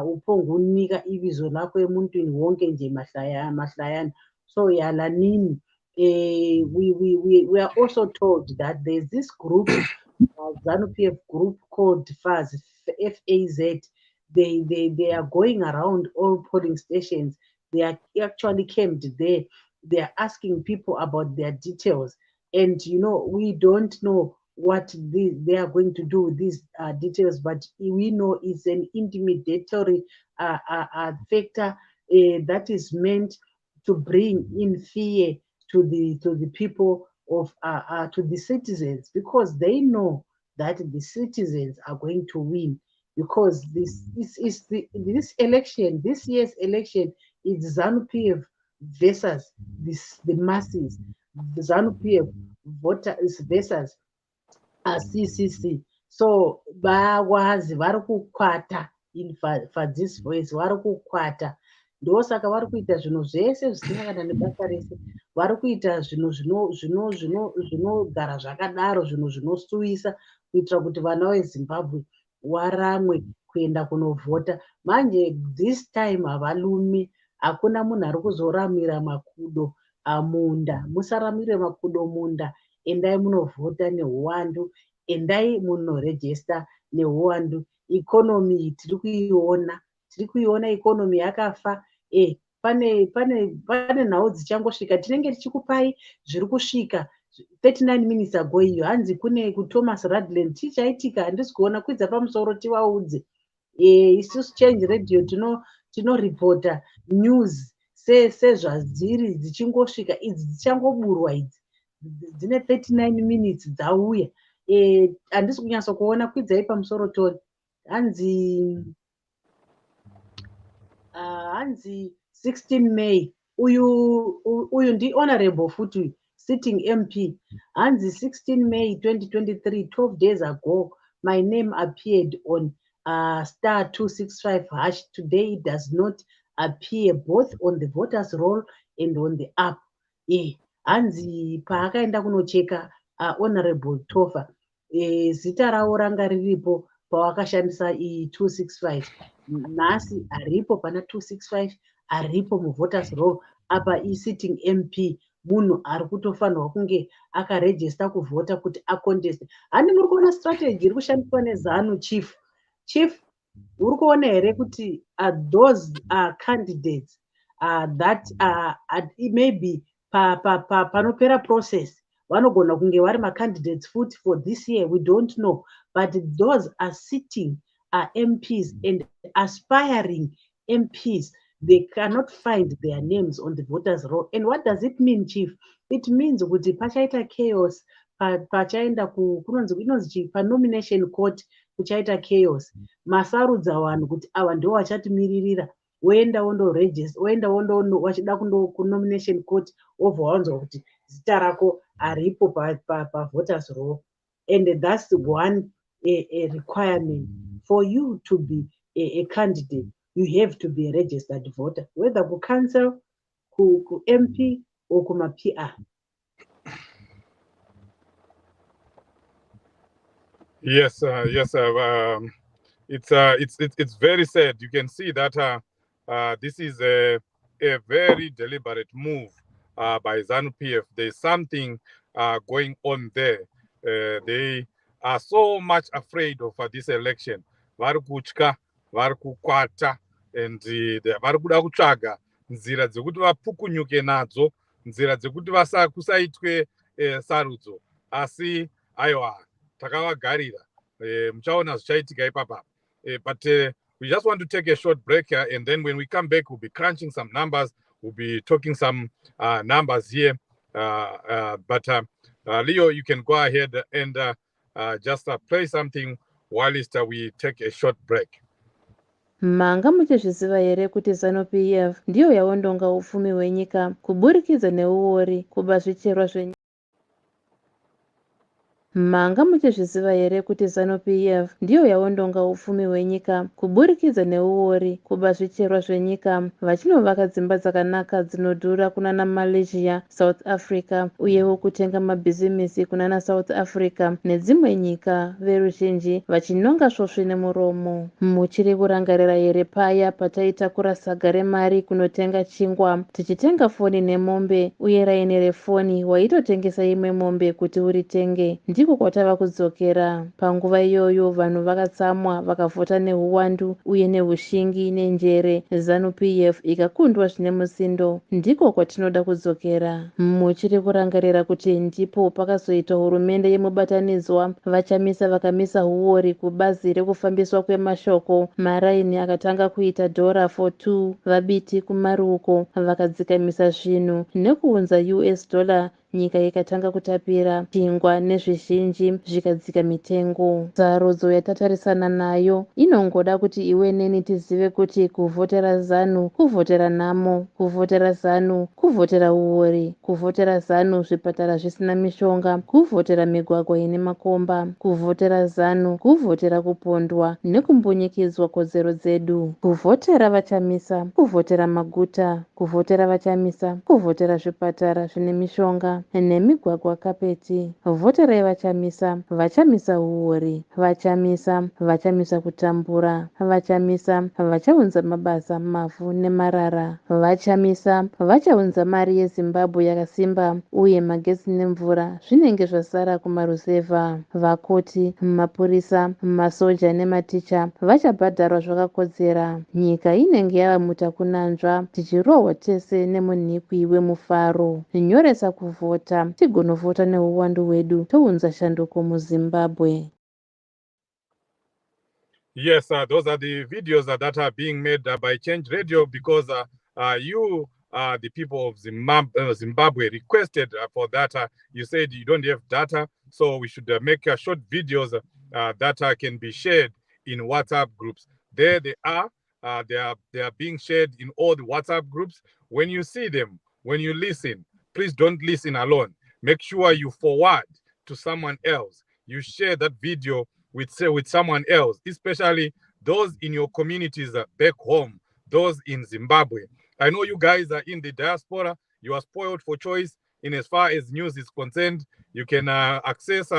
uphongunika ibizo lakho emuntwini wonke nje mahlayana. So yalanini. We are also told that there's this group, ZANU-PF group called FAZ, FAZ. They are going around all polling stations. They are actually camped there. They are asking people about their details. And, we don't know what they are going to do with these details, but we know it's an intimidatory factor that is meant to bring in fear to the people of to the citizens, because they know that the citizens are going to win, because this election, this year's election, is ZANU-PF versus the masses. The ZANU-PF voters versus CCC. So bakwazi vari kukwata for this voice, vari kukwata. Ndosaka vari kuita zvinhu zvese zvisingakana nebasa rese. Vari kuita zvinhu zvinogara zvakadaro, zvinhu zvinosuwisa kuitira kuti vana veZimbabwe waramwe kuenda kunovhota. Manje this time havalumi, hakuna munhu ari kuzoramira makudo munda. Musaramire makudo munda. Endai munovhota neuwandu, endai munorejesta neuwandu. Ikonomi tiri kuiona ikonomi yakafa. Pane nhau dzichangosvika, tinenge tichikupai zviri kusvika 39 minutes ago iyo. Hanzi kune kuThomas Radland chichaitika, handisi kuona, kwidza pamusoro tivaudze. Isusu Change Radio tinoripota news sezvadziri dzichingosvika. Idzi dzichangoburwa idzi, dzine 39 minutes dzauya. Handisi kunyatso kuona, kwidzai pamusoro tori. Hanzi 16 May. Uyu ndi honorable futi sitting MP. Hanzi 16 May 2023, 12 days ago, my name appeared on star 265 hash. Today it does not appear both on the voters roll and on the app. Hanzi paakaenda kunocheka honorable Tofa, zita rawo ranga riripo pawakashandisa 265. Nhasi aripo pana 265, aripo muvoters roll. Apa sitting MP, munhu ari kutofanirwa kunge akarejesta kuvhota kuti akonteste. Handi muri kuona strategy iri kushandiswa neZANU chief, uri kuona here kuti those candidates that maybe panopera process vanogona kunge vari macandidates futi for this year, we don't know, but those are sitting MPs and aspiring MPs, they cannot find their names on the voters roll. And what does it mean, chief? It means kuti pachaita chaos, pachaenda inonzi panomination court kuchaita chaos. Masarudza vanhu kuti ava ndo vachatimiririra, woenda wondo-register, woenda wachida kunomination court, wobva wanzwa kuti zita rako aripo voters roll. And that's one a requirement for you to be a candidate. You have to be a registered voter, whether ku council, ku MP, or kuma PR. Yes, it's very sad. You can see that this is a very deliberate move by ZANU-PF. There's something going on there. They are so much afraid of this election. Vari kutya, vari kukwata, and vari kuda kutsvaga nzira dzekuti vapukunyuke nadzo, nzira dzekuti kusaitwe sarudzo. Asi aiwa, takavagarira, muchaona zvichaitika ipapa. But we just want to take a short break here, and then when we come back, we'll be crunching some numbers. We'll be talking some numbers here. But Leo, you can go ahead and just play something whilst we take a short break. Manga muchizviziva here kuti ZANU-PF ndiyo yaondonga upfumi hwenyika kuburikidza neuori kuba zvicherwa zvenyika. Manga muchizviziva here kuti ZANU-PF ndiyo yaondonga upfumi hwenyika kuburikidza neuori kuba zvicherwa zvenyika vachinovaka dzimba dzakanaka dzinodhura kunana Malaysia, South Africa uyewo kutenga mabhizimisi kunana South Africa nedzimwe nyika, veruzhinji vachinonga svosve nemuromo. Muchiri kurangarira here paya pataitakura saga remari kunotenga chingwa tichitenga foni nemombe uye raini refoni waitotengesa imwe mombe kuti uritenge, ndiko kwatava kudzokera. Panguva iyoyo vanhu vakatsamwa vakavhota neuwandu uye neushingi nenjere, ZANU-PF ikakundwa zvine musindo, ndiko kwatinoda kudzokera. Muchiri kurangarira kuti ndipo pakazoita hurumende yemubatanidzwa, vachamisa vakamisa huori kubazi rekufambiswa kwemashoko, maraini akatanga kuita dhora for 2, vabiti kumaruko vakadzikamisa zvinhu nekuunza US dollar, nyika ikatanga kutapira, chingwa nezvizhinji zvikadzika mitengo. Sarudzo yatatarisana nayo inongoda kuti iwe neni tizive kuti kuvhotera ZANU kuvhotera nhamo, kuvhotera ZANU kuvhotera uori, kuvhotera ZANU zvipatara zvisina mishonga, kuvhotera migwagwa ine makomba, kuvhotera ZANU kuvhotera kupondwa nekumbunyikidzwa kodzero dzedu, kuvhotera vachamisa kuvhotera maguta, kuvhotera vachamisa kuvhotera zvipatara zvine mishonga nemigwagwa kapeti. Vhoterai vachamisa, vachamisa uori, vachamisa, vachamisa kutambura, vachamisa, vachaunza mabasa mavhu nemarara, vachamisa, vachaunza mari yeZimbabwe yakasimba uye magesi nemvura zvinenge zvasara kumaruzevha. Vakoti, mapurisa, masoja nematicha vachabhadharwa zvakakodzera. Nyika inenge yava mutakunanzva, tichirohwa tese nemunhikwi wemufaro. Nyoresa kuvhota, tigonovhota neuwandu hwedu tounza shanduko muZimbabwe. Yes, those are the videos that are being made by Change Radio because you, the people of Zimbabwe, requested for data. You said you don't have data, so we should make short videos that can be shared in WhatsApp groups. There they are. They are being shared in all the WhatsApp groups. When you see them, when you listen, please don't listen alone. Make sure you forward to someone else. You share that video with someone else, especially those in your communities back home, those in Zimbabwe. I know you guys are in the diaspora. You are spoiled for choice in as far as news is concerned. You can access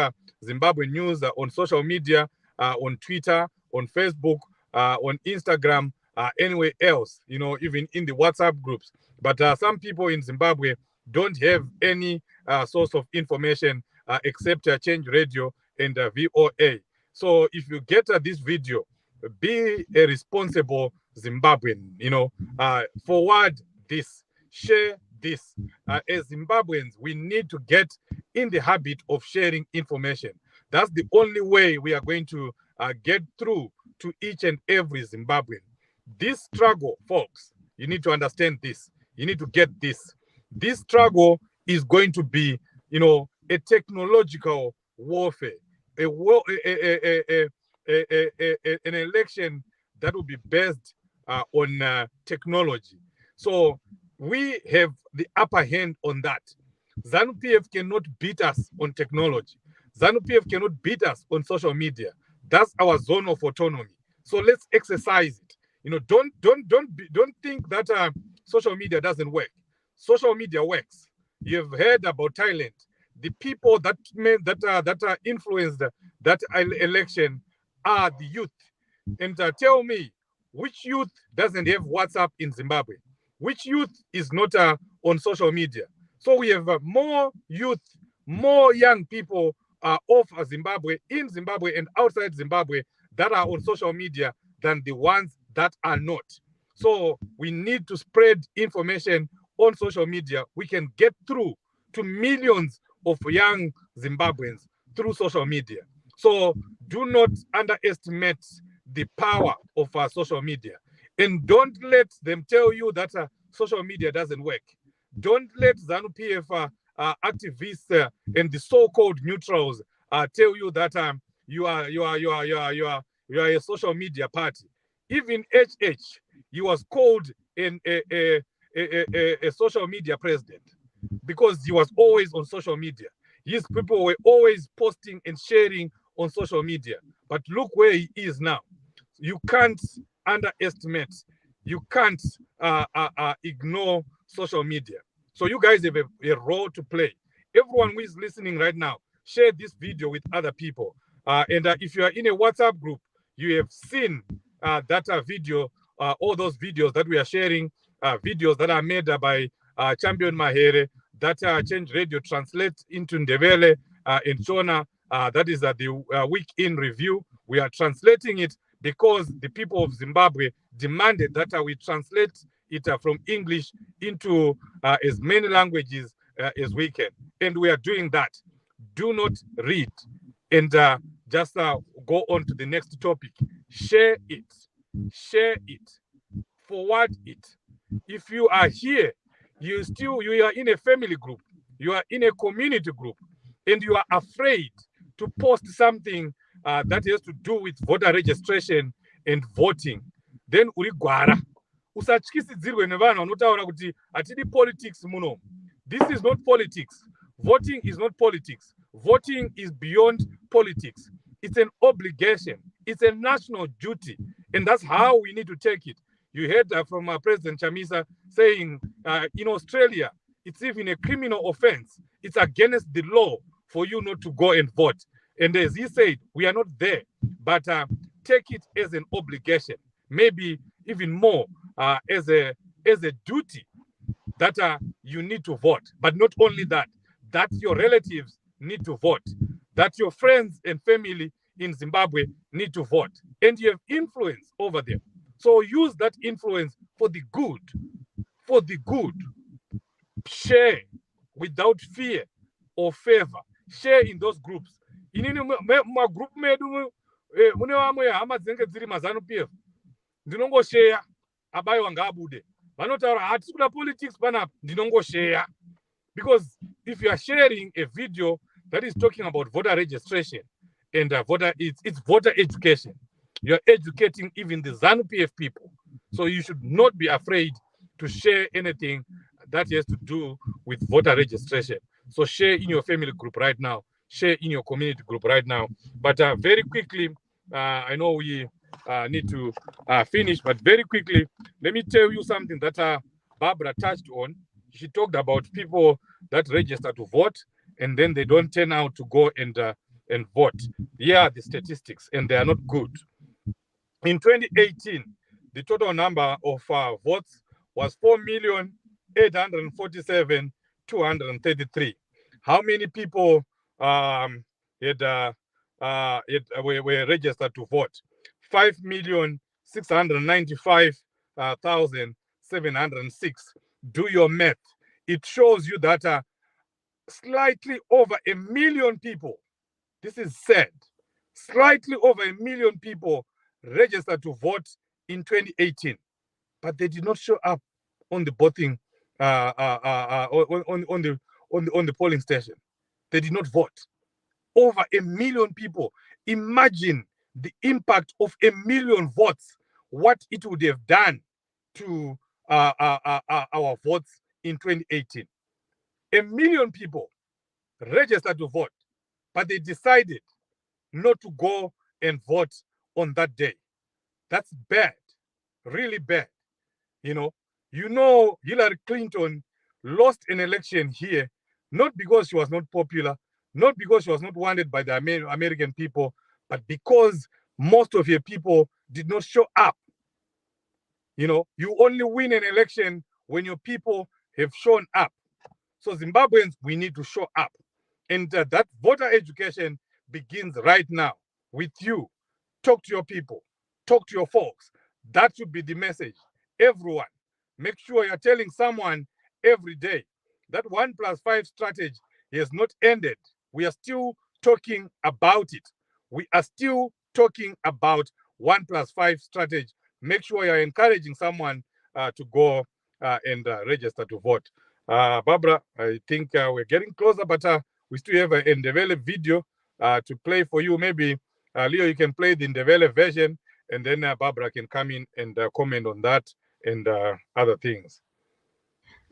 Zimbabwe news on social media, on Twitter, on Facebook, on Instagram, anywhere else, even in the WhatsApp groups. But some people in Zimbabwe don't have any source of information except Change Radio and VOA. So if you get this video, be a responsible Zimbabwean, forward this, share this. As Zimbabweans, we need to get in the habit of sharing information. That's the only way we are going to get through to each and every Zimbabwean. This struggle, folks, you need to understand this. You need to get this. This struggle is going to be, a technological warfare, an election that will be based on technology. So we have the upper hand on that. ZANU-PF cannot beat us on technology. ZANU-PF cannot beat us on social media. That's our zone of autonomy. So let's exercise it. Don't think that social media doesn't work. Social media works. You've heard about Thailand. The people that influenced that election are the youth. And tell me, which youth doesn't have WhatsApp in Zimbabwe? Which youth is not on social media? So we have more youth, more young people of Zimbabwe, in Zimbabwe and outside Zimbabwe that are on social media than the ones that are not. So we need to spread information on social media. We can get through to millions of young Zimbabweans through social media. So do not underestimate the power of social media. And don't let them tell you that social media doesn't work. Don't let ZANU-PF activists and the so-called neutrals tell you that you are a social media party. Even HH, he was called a social media president because he was always on social media. His people were always posting and sharing on social media. But look where he is now. You can't underestimate. You can't ignore social media. So you guys have a role to play. Everyone who is listening right now, share this video with other people. And if you are in a WhatsApp group, you have seen that video, all those videos that we are sharing, videos that are made by Champion Mahere, that Change Radio translate into Ndebele and Shona. That is the week in review. We are translating it because the people of Zimbabwe demanded that we translate it from English into as many languages as we can. And we are doing that. Do not read and just go on to the next topic. Share it. Share it. Forward it. If you are here, you are in a family group, you are in a community group, and you are afraid to post something that has to do with voter registration and voting, then uri gwara. Usatyisidzirwe nevanhu vanotaura kuti hatidi politics muno. This is not politics. Voting is not politics. Voting is beyond politics. It's an obligation. It's a national duty. And that's how we need to take it. You heard from President Chamisa saying in Australia, it's even a criminal offense. It's against the law for you not to go and vote. And as he said, we are not there, but take it as an obligation, maybe even more as a duty that you need to vote. But not only that, that your relatives need to vote, that your friends and family in Zimbabwe need to vote, and you have influence over them. So use that influence for the good, for the good. Share without fear or favor. Share in those groups. Inini magroup medu mune vamwe hama dzinenge dziri mazanu-PF ndinongoshare abayiwa ngaabude vanotaura hatisi kuda politics panapa ndinongoshare. Because if you are sharing a video that is talking about voter registration and it's voter education, you're educating even the ZANU-PF people. So you should not be afraid to share anything that has to do with voter registration. So share in your family group right now, share in your community group right now. But very quickly, I know we need to finish, but very quickly, let me tell you something that Barbara touched on. She talked about people that register to vote and then they don't turn out to go and vote. Here are the statistics, and they are not good. In 2018, the total number of votes was 4,847,233. How many people were registered to vote? 5,695,706. Do your math. It shows you that slightly over 1 million people, this is sad, slightly over 1 million people registered to vote in 2018, but they did not show up on the voting on the polling station. They did not vote. Over 1 million people. Imagine the impact of 1 million votes, what it would have done to our votes in 2018. 1 million people registered to vote, but they decided not to go and vote on that day. That's bad, really bad. You know, Hillary Clinton lost an election here, not because she was not popular, not because she was not wanted by the American people, but because most of your people did not show up. You know, you only win an election when your people have shown up. So Zimbabweans, we need to show up. And that voter education begins right now with you. Talk to your people. Talk to your folks. That should be the message. Everyone, make sure you're telling someone every day. That 1+5 strategy has not ended. We are still talking about it. We are still talking about 1+5 strategy. Make sure you're encouraging someone to go and register to vote. Barbara, I think we're getting closer, but we still have a Ndebele video to play for you. Maybe, Leo, you can play the Ndebele version, and then Barbara can come in and comment on that and other things.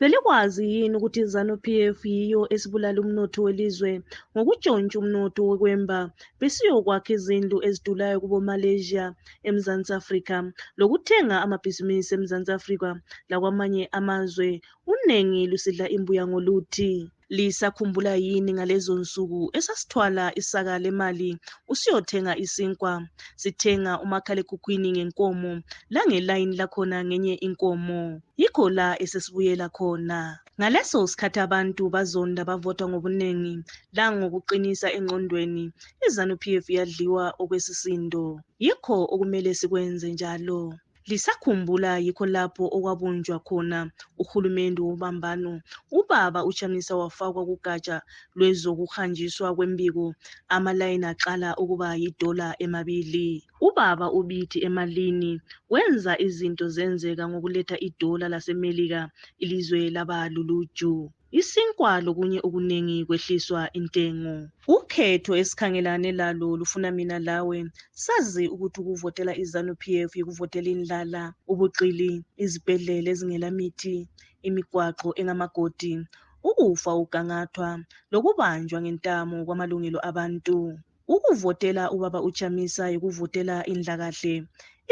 Belikwazi yini ukuthi iZanu-PF yiyo esibulala umnotho welizwe ngokutshontsha umnotho wokwemba besiyokwakha izindlu ezidulayo kubo Malaysia eMzantsi Afrika lokuthenga amabhizinisi eMzantsi Afrika lakwamanye amazwe uningi lusidla imbuya ngoluthi. Lisakhumbula yini ngalezo nsuku esasithwala isaka lemali usiyothenga isinkwa, sithenga umakhalekhukhwini ngenkomo langelayini lakhona ngenye inkomo, yikho la esesibuyela khona. Ngaleso sikhathi abantu bazonda bavota ngobuningi langokuqinisa engqondweni, iZanu-PF yadliwa okwesisindo, yikho okumele sikwenze njalo. Lisakhumbula yikho lapho okwabunjwa khona uhulumende wobambano, ubaba uChamisa wafakwa kugatsha lwezokuhanjiswa kwembiko, amalayini aqala ukuba $2. Ubaba ubithi emalini wenza izinto zenzeka ngokuletha $1 laseMelika, ilizwe laba luluju. Isinkwa lokunye okuningi kwehliswa intengo. Ukhetho esikhangelane lalo lufuna mina lawe sazi ukuthi ukuvotela iZanu-PF yikuvotela indlala, ubuqili, izibhedlela ezingelamithi, imigwaqo engamagodi, ukufa ugangathwa, lokubanjwa ngentamo kwamalungelo abantu. Ukuvotela ubaba uChamisa yikuvotela indlakahle,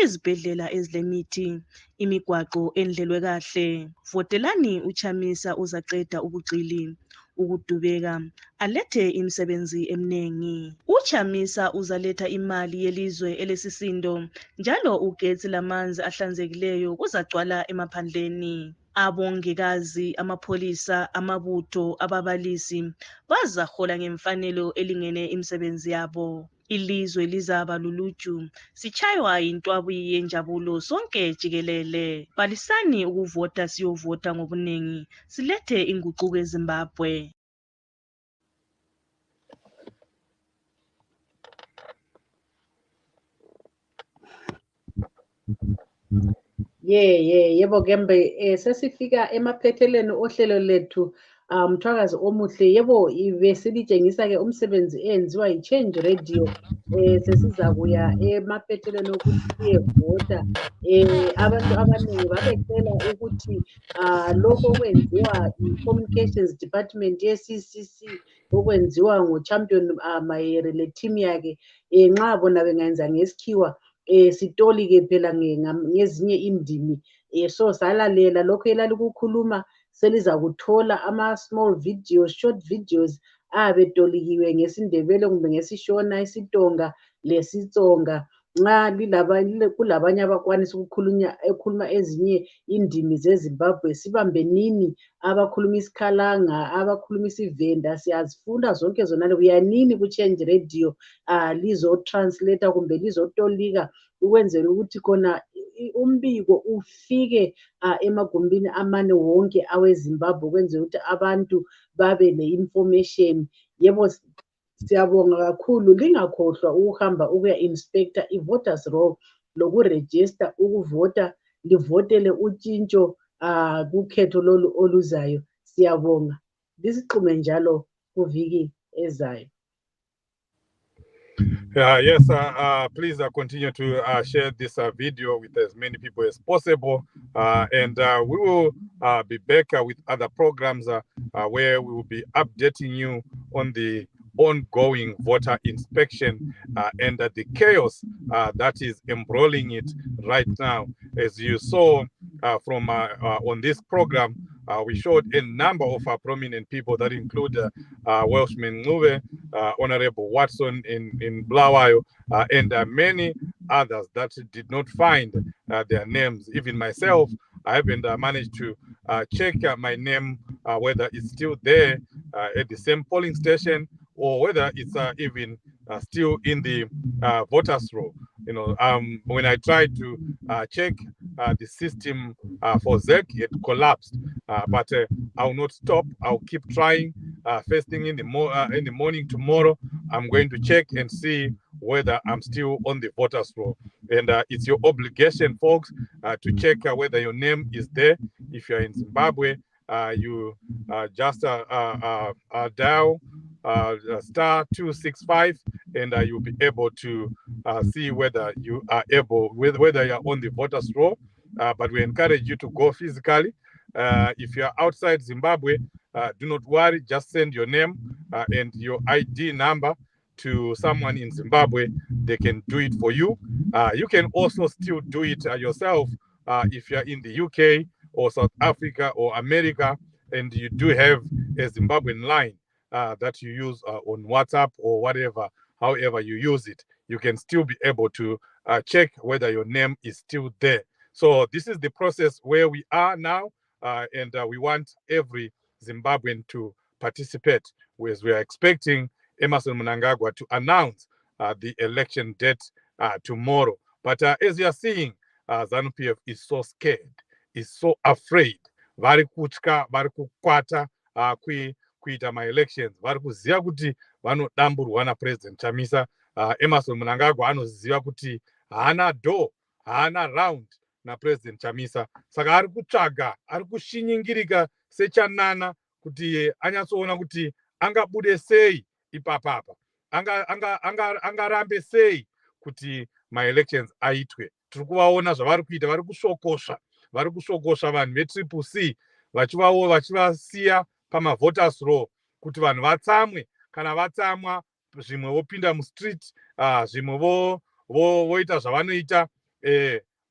izibhedlela ezilemithi, imigwaqo endlelwe kahle. Votelani uChamisa uzaqeda ubuqili, ukudubeka, alethe imisebenzi eminingi. uChamisa uzaletha imali yelizwe elesisindo, njalo ugesi lamanzi ahlanzekileyo kuzagcwala emaphandleni. Abongikazi, amapholisa, amabutho, ababalisi bazahola ngemfanelo elingene imisebenzi yabo. Ilizwe lizaba luluju, sichaywa yintwabi yenjabulo sonke jikelele. Balisani ukuvota siyovota ngobuningi, silethe inguquko eZimbabwe. Yebo Gembe, sesifika emaphetheleni ohlelo lethu mthwakazi omuhle. Yebo, besilitshengisa ke umsebenzi enziwa yi-Change Radio. Sesiza kuya emaphetheleni ukuthi siyevota. Abantu abaningi babecela ukuthi lokho okwenziwa i-Communications Department ye-CCC okwenziwa ngo-Champion Mayere le-team yakhe, nxa bona bengayenza ngesikhiwa sitoli-ke phela ngezinye indimi, so salalela lokho elalikukhuluma. Seliza kuthola ama-small videos, short videos abetolikiwe ngesindebele kumbe ngesishona, isitonga lesitsonga. Nxa kulabanye abakwanisa ekhuluma ezinye indimi zeZimbabwe, sibambe nini abakhuluma isikhalanga, abakhuluma isivenda, siyazifunda zonke zonale. Uyanini ku-Change Radio lizo-translator kumbe lizotolika ukwenzela ukuthi khona umbiko ufike emagumbini amane wonke aweZimbabwe, ukwenzela ukuthi abantu babe le-information. Yebo, siyabonga kakhulu. Lingakhohlwa ukuhamba ukuya inspector i-voters roll lokuregister ukuvota, livotele utshintsho kukhetho lolu oluzayo. Siyabonga, lisixhume njalo kuviki ezayo. Yes, please continue to share this video with as many people as possible. And we will be back with other programs where we will be updating you on the ongoing voter inspection and the chaos that is embroiling it right now. As you saw from on this program, we showed a number of prominent people that include Welshman Ngube, Honorable Watson in Blawayo, and many others that did not find their names. Even myself, I haven't managed to check my name, whether it's still there at the same polling station or whether it's even still in the voters roll. You know, when I tried to check the system for ZEC, it collapsed. But I will not stop. I'll keep trying. First thing in the morning tomorrow, I'm going to check and see whether I'm still on the voters roll. And it's your obligation, folks, to check whether your name is there. If you're in Zimbabwe, you just dial star 265, and you'll be able to see whether you are able, whether you're on the voters roll. But we encourage you to go physically If you are outside Zimbabwe, do not worry, just send your name and your ID number to someone in Zimbabwe. They can do it for you. You can also still do it yourself if you are in the UK or South Africa or America, and you do have a Zimbabwean line that you use on WhatsApp or whatever, however you use it. You can still be able to check whether your name is still there. So this is the process where we are now, and we want every Zimbabwean to participate, as we are expecting Emmerson Mnangagwa to announce the election date tomorrow. But as you are seeing, ZANU-PF is so scared, is so afraid. Vari kutya, vari kukwata kuita ma-elections. Vari kuziva kuti vanodamburwa naPresident Chamisa. Emmerson Mnangagwa anoziva kuti haana door, haana round naPresident Chamisa. Saka ari kutsvaga, ari kushinyingirika sechanana kuti anyatsoona kuti angabude sei ipapapa, angarambe sei kuti ma-elections aitwe. Tiri kuvaona zvavari kuita, vari kusvokosva vanhu veCCC vachivasiya pamavoters roll kuti vanhu vatsamwe. Kana vatsamwa, zvimwe vopinda mustreet, zvimwe voita zvavanoita,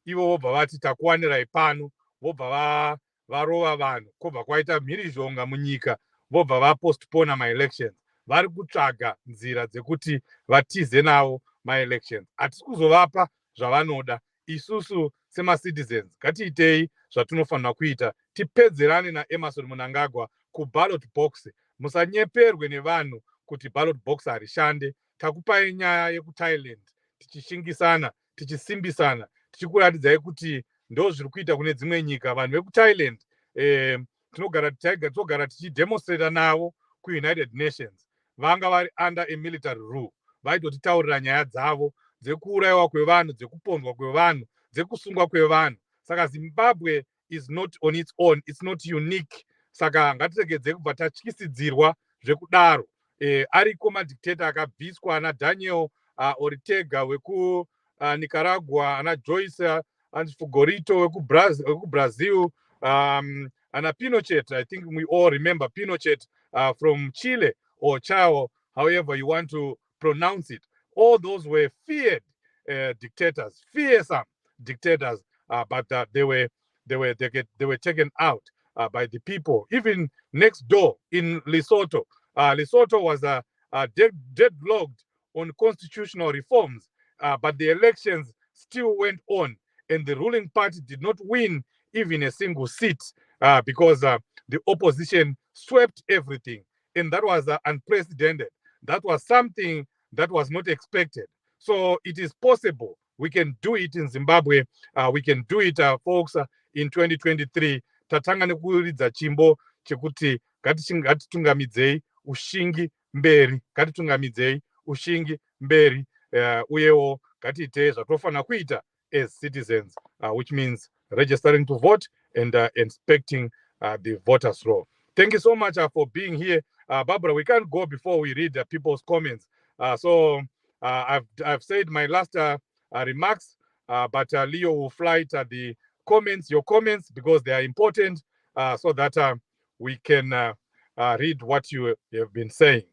ivo vobva vati takuwanirai pano, vobva varova vanhu, kobva kwaita mhirizhonga munyika, vobva vapostpona ma-elections. Vari kutsvaga nzira dzekuti vatize nawo ma-elections. Hatisi kuzovapa zvavanoda. Isusu sema-citizens ngatiitei zvatinofanira kuita, tipedzerane naEmmerson Mnangagwa kuballot box. Musanyeperwe nevanhu kuti ballot box harishande. Takupai nyaya yekuThailand, tichishingisana, tichisimbisana, tichikuratidzai kuti ndo zviri kuita kune dzimwe nyika. Vanhu vekuThailand tinogara tichidemonstrata navo kuUnited Nations. Vanga vari under a military rule. Vaitotitaurira nyaya dzavo dzekuurayiwa kwevanhu, dzekupondwa kwevanhu, dzekusungwa kwevanhu. Saka Zimbabwe is not on its own, it's not unique. Saka ngatiregedze kubva tatyisidzirwa zvekudaro. Ariko madictator akabviswa ana Daniel Ortega weku Nicaragua, ana Joyce Fugorito weku Brazil, ana Pinochet. I think we all remember Pinochet from Chile, or Chao, however you want to pronounce it. All those were feared dictators, fearsome dictators, but they were taken out by the people. Even next door in Lesotho, Lesotho was deadlocked on constitutional reforms, but the elections still went on, and the ruling party did not win even a single seat because the opposition swept everything, and that was unprecedented. That was something that was not expected. So it is possible. We can do it in Zimbabwe. We can do it, folks, in 2023. Tatanga nekuridza chimbo chekuti ngatitungamidzei ushingi mberi, ngatitungamidzei ushingi mberi, uyewo ngatiite zvatinofanira kuita as citizens, which means registering to vote and inspecting the voters' roll. Thank you so much for being here. Barbara, we can't go before we read people's comments. So I've said my last remarks, but Leo will flight the comments, your comments, because they are important, so that we can read what you have been saying.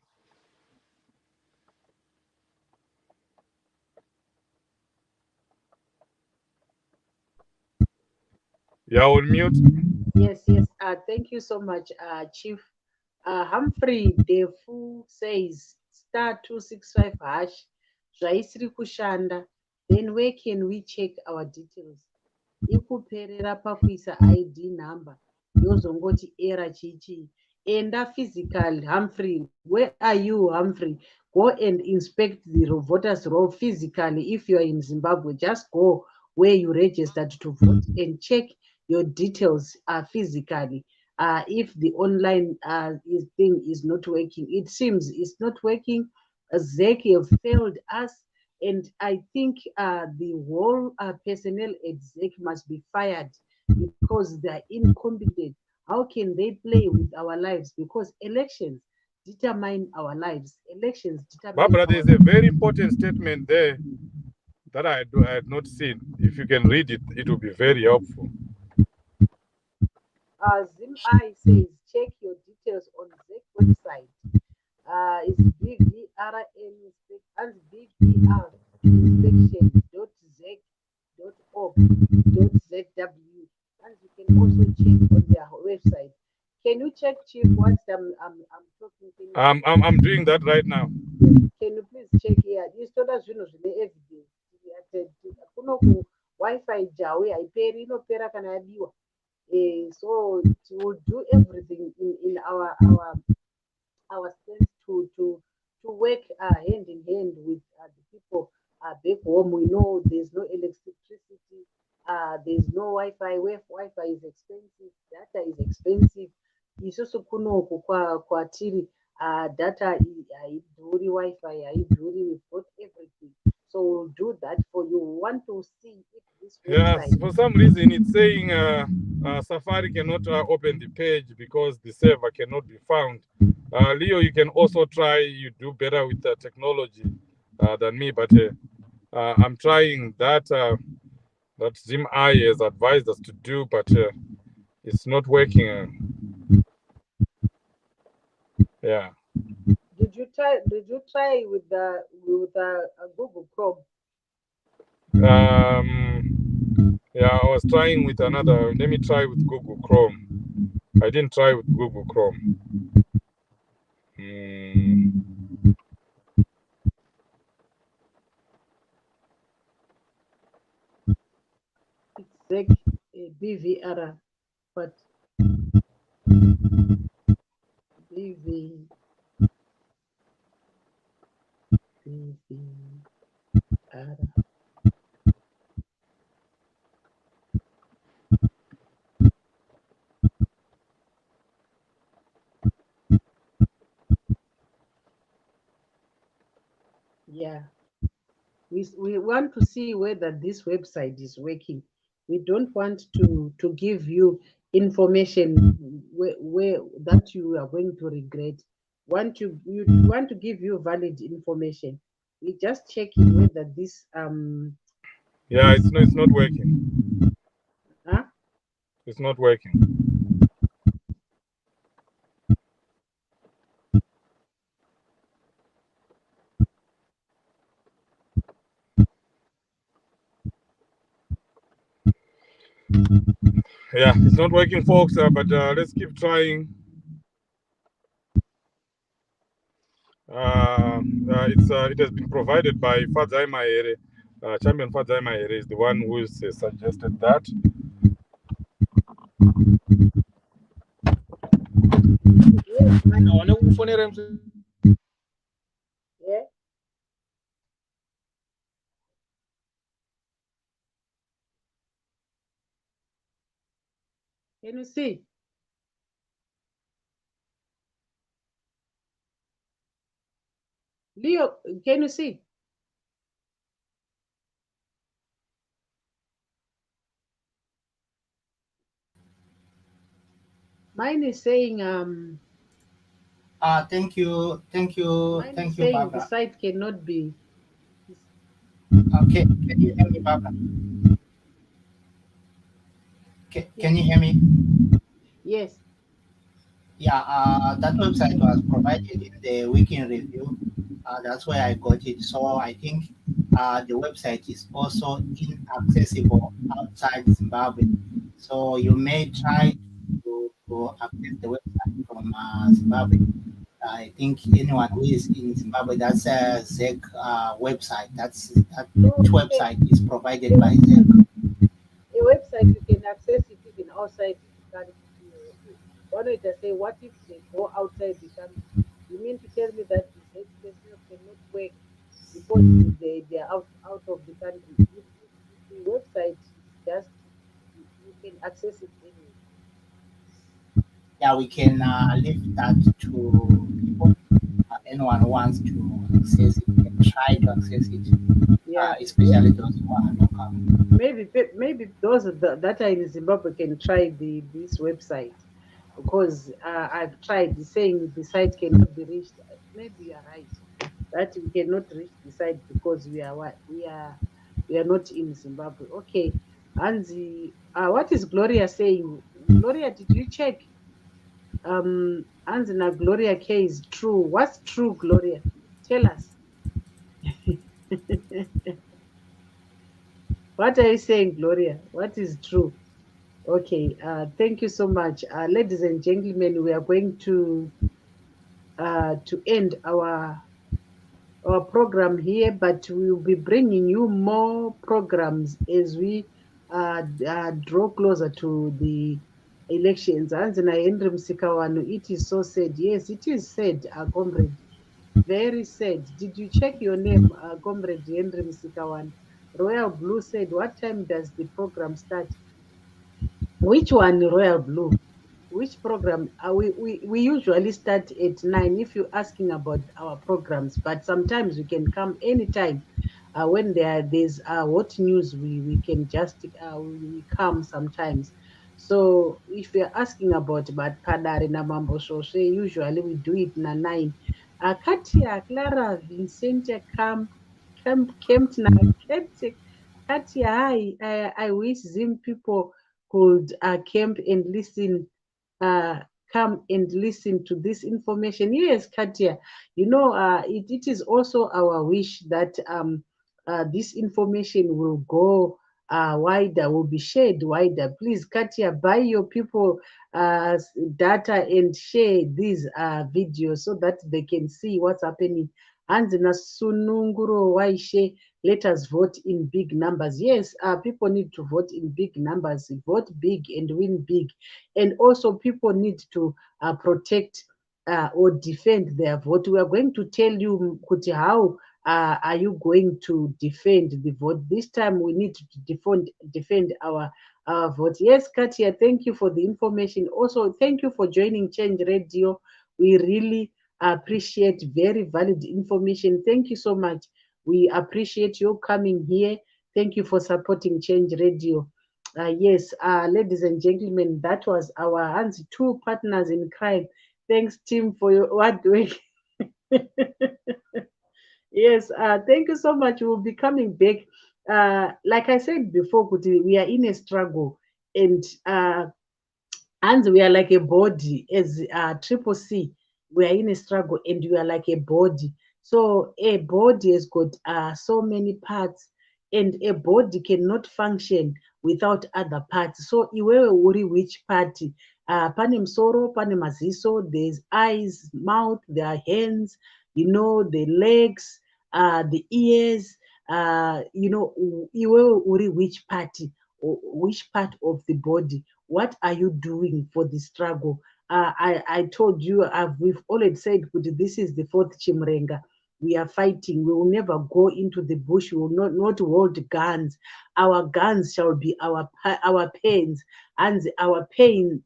You're on mute. Yes. Thank you so much, Chief. Humphrey Defu says *265# zvaisiri kushanda. Then where can we check our details? Ikuperera pakuisa ID number yozongoti error chichi. Enda physical. Humphrey, where are you, Humphrey? Go and inspect the voters roll physically. If you are in Zimbabwe, just go where you registered to vote and check your details physically. If the online thing is not working, it seems it's not working. ZEC have failed us, and I think the whole personnel at ZEC must be fired because they are incompetent. How can they play with our lives? Because elections determine our lives. Elections determine. Barbara, there's a very important statement there that I had not seen. If you can read it, it will be very helpful. ZimI says check your details on ZEC website. It's BVRN and BVR inspection.zec.org.zw, and you can also check on their website. Can you check, Chief, what I'm talking? I'm doing that right now. Can you please check here? Istoda zvinhu zvine evidence kuno ku Wi-Fi jawe haiperi, inopera kana yadiwa. So we will do everything in our stance to work hand in hand with the people back home. We know there's no electricity, there's no Wi-Fi. Wi-Fi is expensive, data is expensive. Isusu kunoku kwatiri data haidhuri, Wi-Fi haidhuri. We've got everything, so we'll do that for you. We want to see if this website. Yes, for some reason it's saying Safari cannot open the page because the server cannot be found. Leo, you can also try. You do better with the technology than me, but I'm trying that ZimI has advised us to do, but it's not working. Yeah. Did you try with the Google Chrome? Yeah, I was trying with another. Let me try with Google Chrome. I didn't try with Google Chrome. It's like BVR, but BVR. Yeah, we want to see whether this website is working. We don't want to give you information where that you are going to regret. Want to give you valid information. We just checking whether this Yeah, it's not working. Huh? It's not working. Yeah, it's not working, folks, but let's keep trying. It has been provided by Fadzai Mahere. Champion Fadzai Mahere is the one who suggested that. Yeah. Can you see? Leo, can you see? Mine is saying thank you, mine is saying Barbara. the site cannot be. Okay, can you hear me, Barbara? Can you hear me? Yes. Yeah, that website was provided in the weekend review. That's where I got it. So I think the website is also inaccessible outside Zimbabwe. So you may try to access the website from Zimbabwe. I think anyone who is in Zimbabwe, that's a ZEC website. That website is provided by ZEC. A website you can access it even outside the country. One way to say, what if they go outside the country? You mean to tell me that the ZEC personnel cannot work because they are out of the country? If the website is just you can access it anyway. Yeah, we can leave that to people. Anyone who wants to access it can try to access it. Yeah. Especially those who are local. Maybe those that are in Zimbabwe can try this website, because I've tried saying the site cannot be reached. Maybe you are right that we cannot reach the site because we are not in Zimbabwe. Okay, and what is Gloria saying? Gloria, did you check? Anzina Gloria K is true. What's true, Gloria? Tell us. What are you saying, Gloria? What is true? Okay, thank you so much. Ladies and gentlemen, we are going to end our program here, but we will be bringing you more programs as we draw closer to the elections. Anzina Henry Msikawanu, it is so sad. Yes, it is sad, comrade. Very sad. Did you check your name, comrade Henry Msikawan? Royal Blue said, what time does the program start? Which one, Royal Blue? Which program? We usually start at 9 if you're asking about our programs, but sometimes we can come anytime. When there's what news, we can just we come sometimes. So if you're asking about Padari na Mambo Shoshe, usually we do it na 9. Katia, Clara, Vincente, Kemptner, Katia, hi. I wish Zim people could camp and listen, uh, come and listen to this information. Yes, Katia, it is also our wish that this information will go wider, will be shared wider. Please, Katia, buy your people data and share these videos so that they can see what's happening. And Sununguro Waishe, let us vote in big numbers. Yes, people need to vote in big numbers, vote big and win big. And also, people need to protect or defend their vote. We are going to tell you, Kuti, how are you going to defend the vote? This time we need to defend our vote. Yes, Katia, thank you for the information. Also, thank you for joining Change Radio. We really appreciate very valid information. Thank you so much. We appreciate you coming here. Thank you for supporting Change Radio. Yes, ladies and gentlemen, that was our hands, two partners in crime. Thanks, team, for your hard work. Yes, thank you so much. We'll be coming back. Like I said before, Kuti, we are in a struggle, and we are like a body. As Triple C, we are in a struggle, and we are like a body. So a body has got so many parts, and a body cannot function without other parts. So iwewe uri which party? Pane musoro, pane maziso, there's eyes, mouth, there are hands, the legs, the ears, iwewe uri which party, or which part of the body? What are you doing for the struggle? I told you, we've already said, this is the fourth Chimrenga. We are fighting. We will never go into the bush. We will not hold guns. Our guns shall be our pens, and our pen,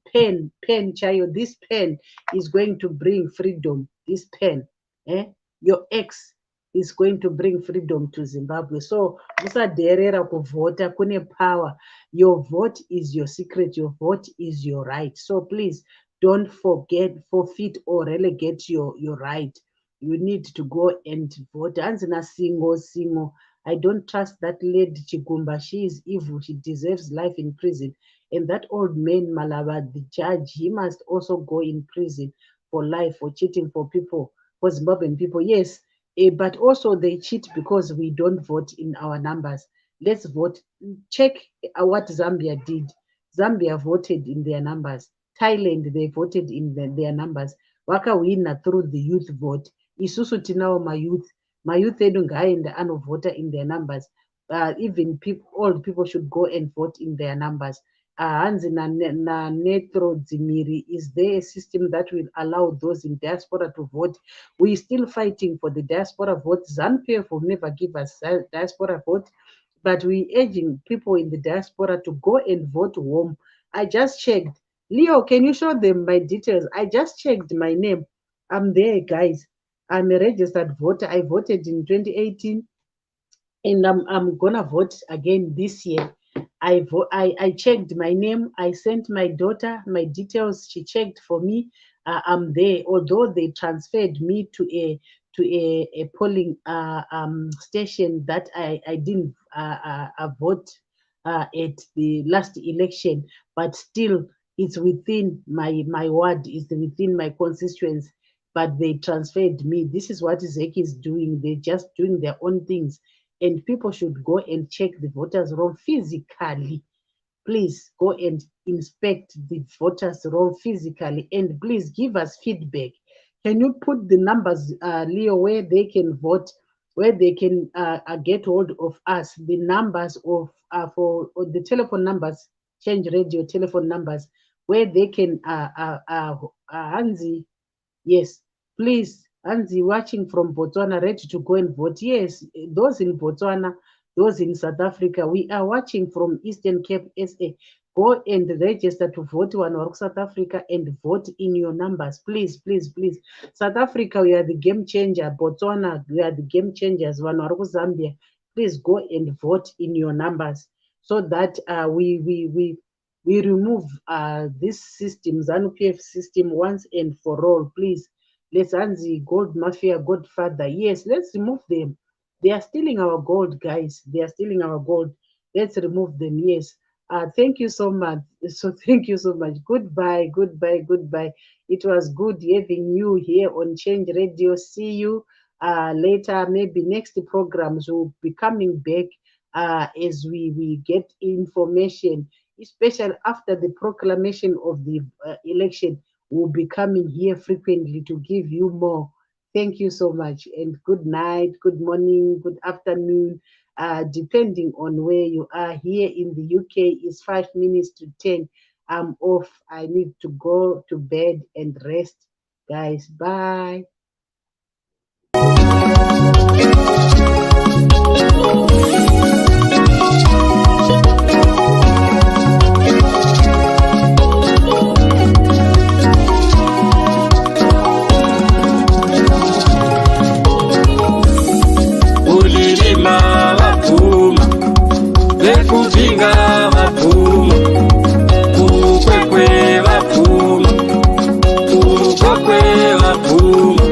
child. This pen is going to bring freedom. This pen, your ex is going to bring freedom to Zimbabwe. So, musaderera kuvota kune power. Your vote is your secret. Your vote is your right. So please don't forfeit, or relegate your right. You need to go and vote. Anzina single. I don't trust that lady Chigumba. She is evil. She deserves life in prison. And that old man Malaba, the judge, he must also go in prison for life, for cheating for people, for Zimbabwean people. Yes, but also they cheat because we don't vote in our numbers. Let's vote. Check what Zambia did. Zambia voted in their numbers. Thailand, they voted in their numbers. Wakawina through the youth vote. Isusu tinawo mayouth edu ngaaende anovhota in their numbers. Even old people should go and vote in their numbers. Hanzi Netro Dzimiri, is there a system that will allow those in diaspora to vote? We're still fighting for the diaspora vote. ZANU-PF will never give us diaspora vote, but we're urging people in the diaspora to go and vote home. I just checked. Leo, can you show them my details? I just checked my name. I'm there, guys. I'm a registered voter. I voted in 2018, and I'm gonna vote again this year. I checked my name. I sent my daughter my details. She checked for me. I'm there. Although they transferred me to a polling station that I didn't vote at the last election, but still it's within my ward, is within my constituency, but they transferred me. This is what ZEC is doing. They're just doing their own things. And people should go and check the voters' roll physically. Please go and inspect the voters' roll physically, and please give us feedback. Can you put the numbers, Leo, where they can vote, where they can get hold of us, the numbers of for the telephone numbers, Change Radio telephone numbers, where they can, Hansi, yes, please, Hansi, watching from Botswana, ready to go and vote. Yes, those in Botswana, those in South Africa, we are watching from Eastern Cape, SA. Go and register to vote one South Africa and vote in your numbers. Please, please, please. South Africa, we are the game changer. Botswana, we are the game changers. One Zambia, please go and vote in your numbers so that we remove this system, ZANU-PF system, once and for all. Please, let's Anzi, gold mafia, godfather. Yes, let's remove them. They are stealing our gold, guys. They are stealing our gold. Let's remove them. Yes. Thank you so much. So thank you so much. Goodbye, goodbye, goodbye. It was good having you here on Change Radio. See you later. Maybe next programs will be coming back as we get information, especially after the proclamation of the election. We'll be coming here frequently to give you more. Thank you so much, and good night, good morning, good afternoon. Depending on where you are. Here in the UK, it's 5 minutes to 10. I'm off. I need to go to bed and rest. Guys, bye. Vekupinga vapfuma, kukwekwe vapfuma, kukokwe vapfuma,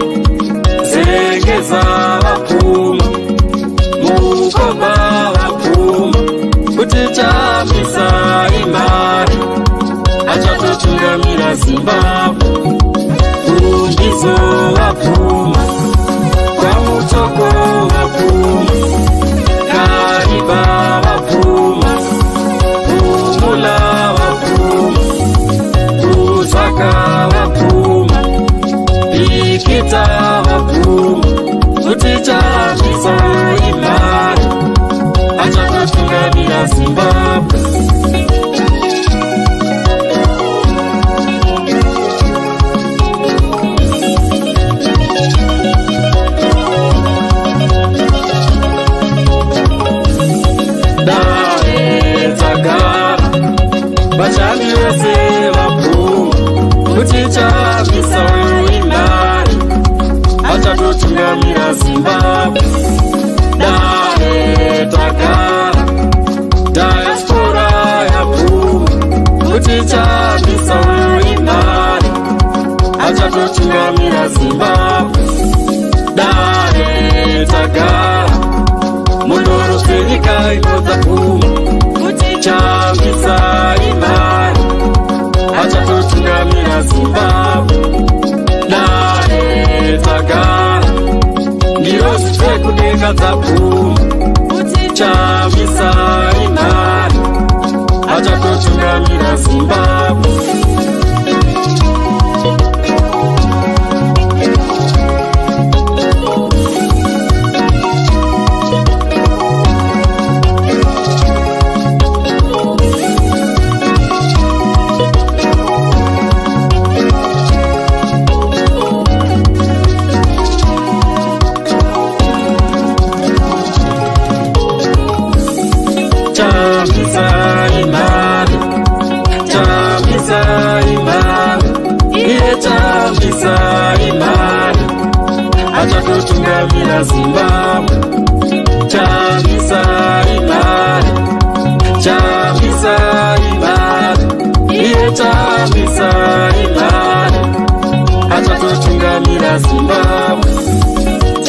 zengeza vapfuma, mukoba vapfuma, kuti chamisa imari, achatotungamira Zimbabwe, kundizo vapfuma, kwamutoko vapfuma, kariba vapfuma, umula vapfuma, uzaka vapfuma, ikita vapfuma, kuti chamisa imari, achatotungamira Zimbabwe. Vashandi vese vapfuma, kuti chamisa imari, achatotungamira Zimbabwe. Dare takara, diaspora yapfuma, kuti chamisa imari, achatotungamira Zimbabwe. Dare takara, munoro nyika inodzapfuma, kuti chamisa imari, achatotungamira Zimbabwe. Dare takara, ndiro zvitsvekudenga dzapfuma, kuti chamisa imari, achatotungamira Zimbabwe. Chamisa imari, achatotungamira Zimbabwe. Chamisa imari, chamisa imari, iye chamisa imari, achatotungamira Zimbabwe.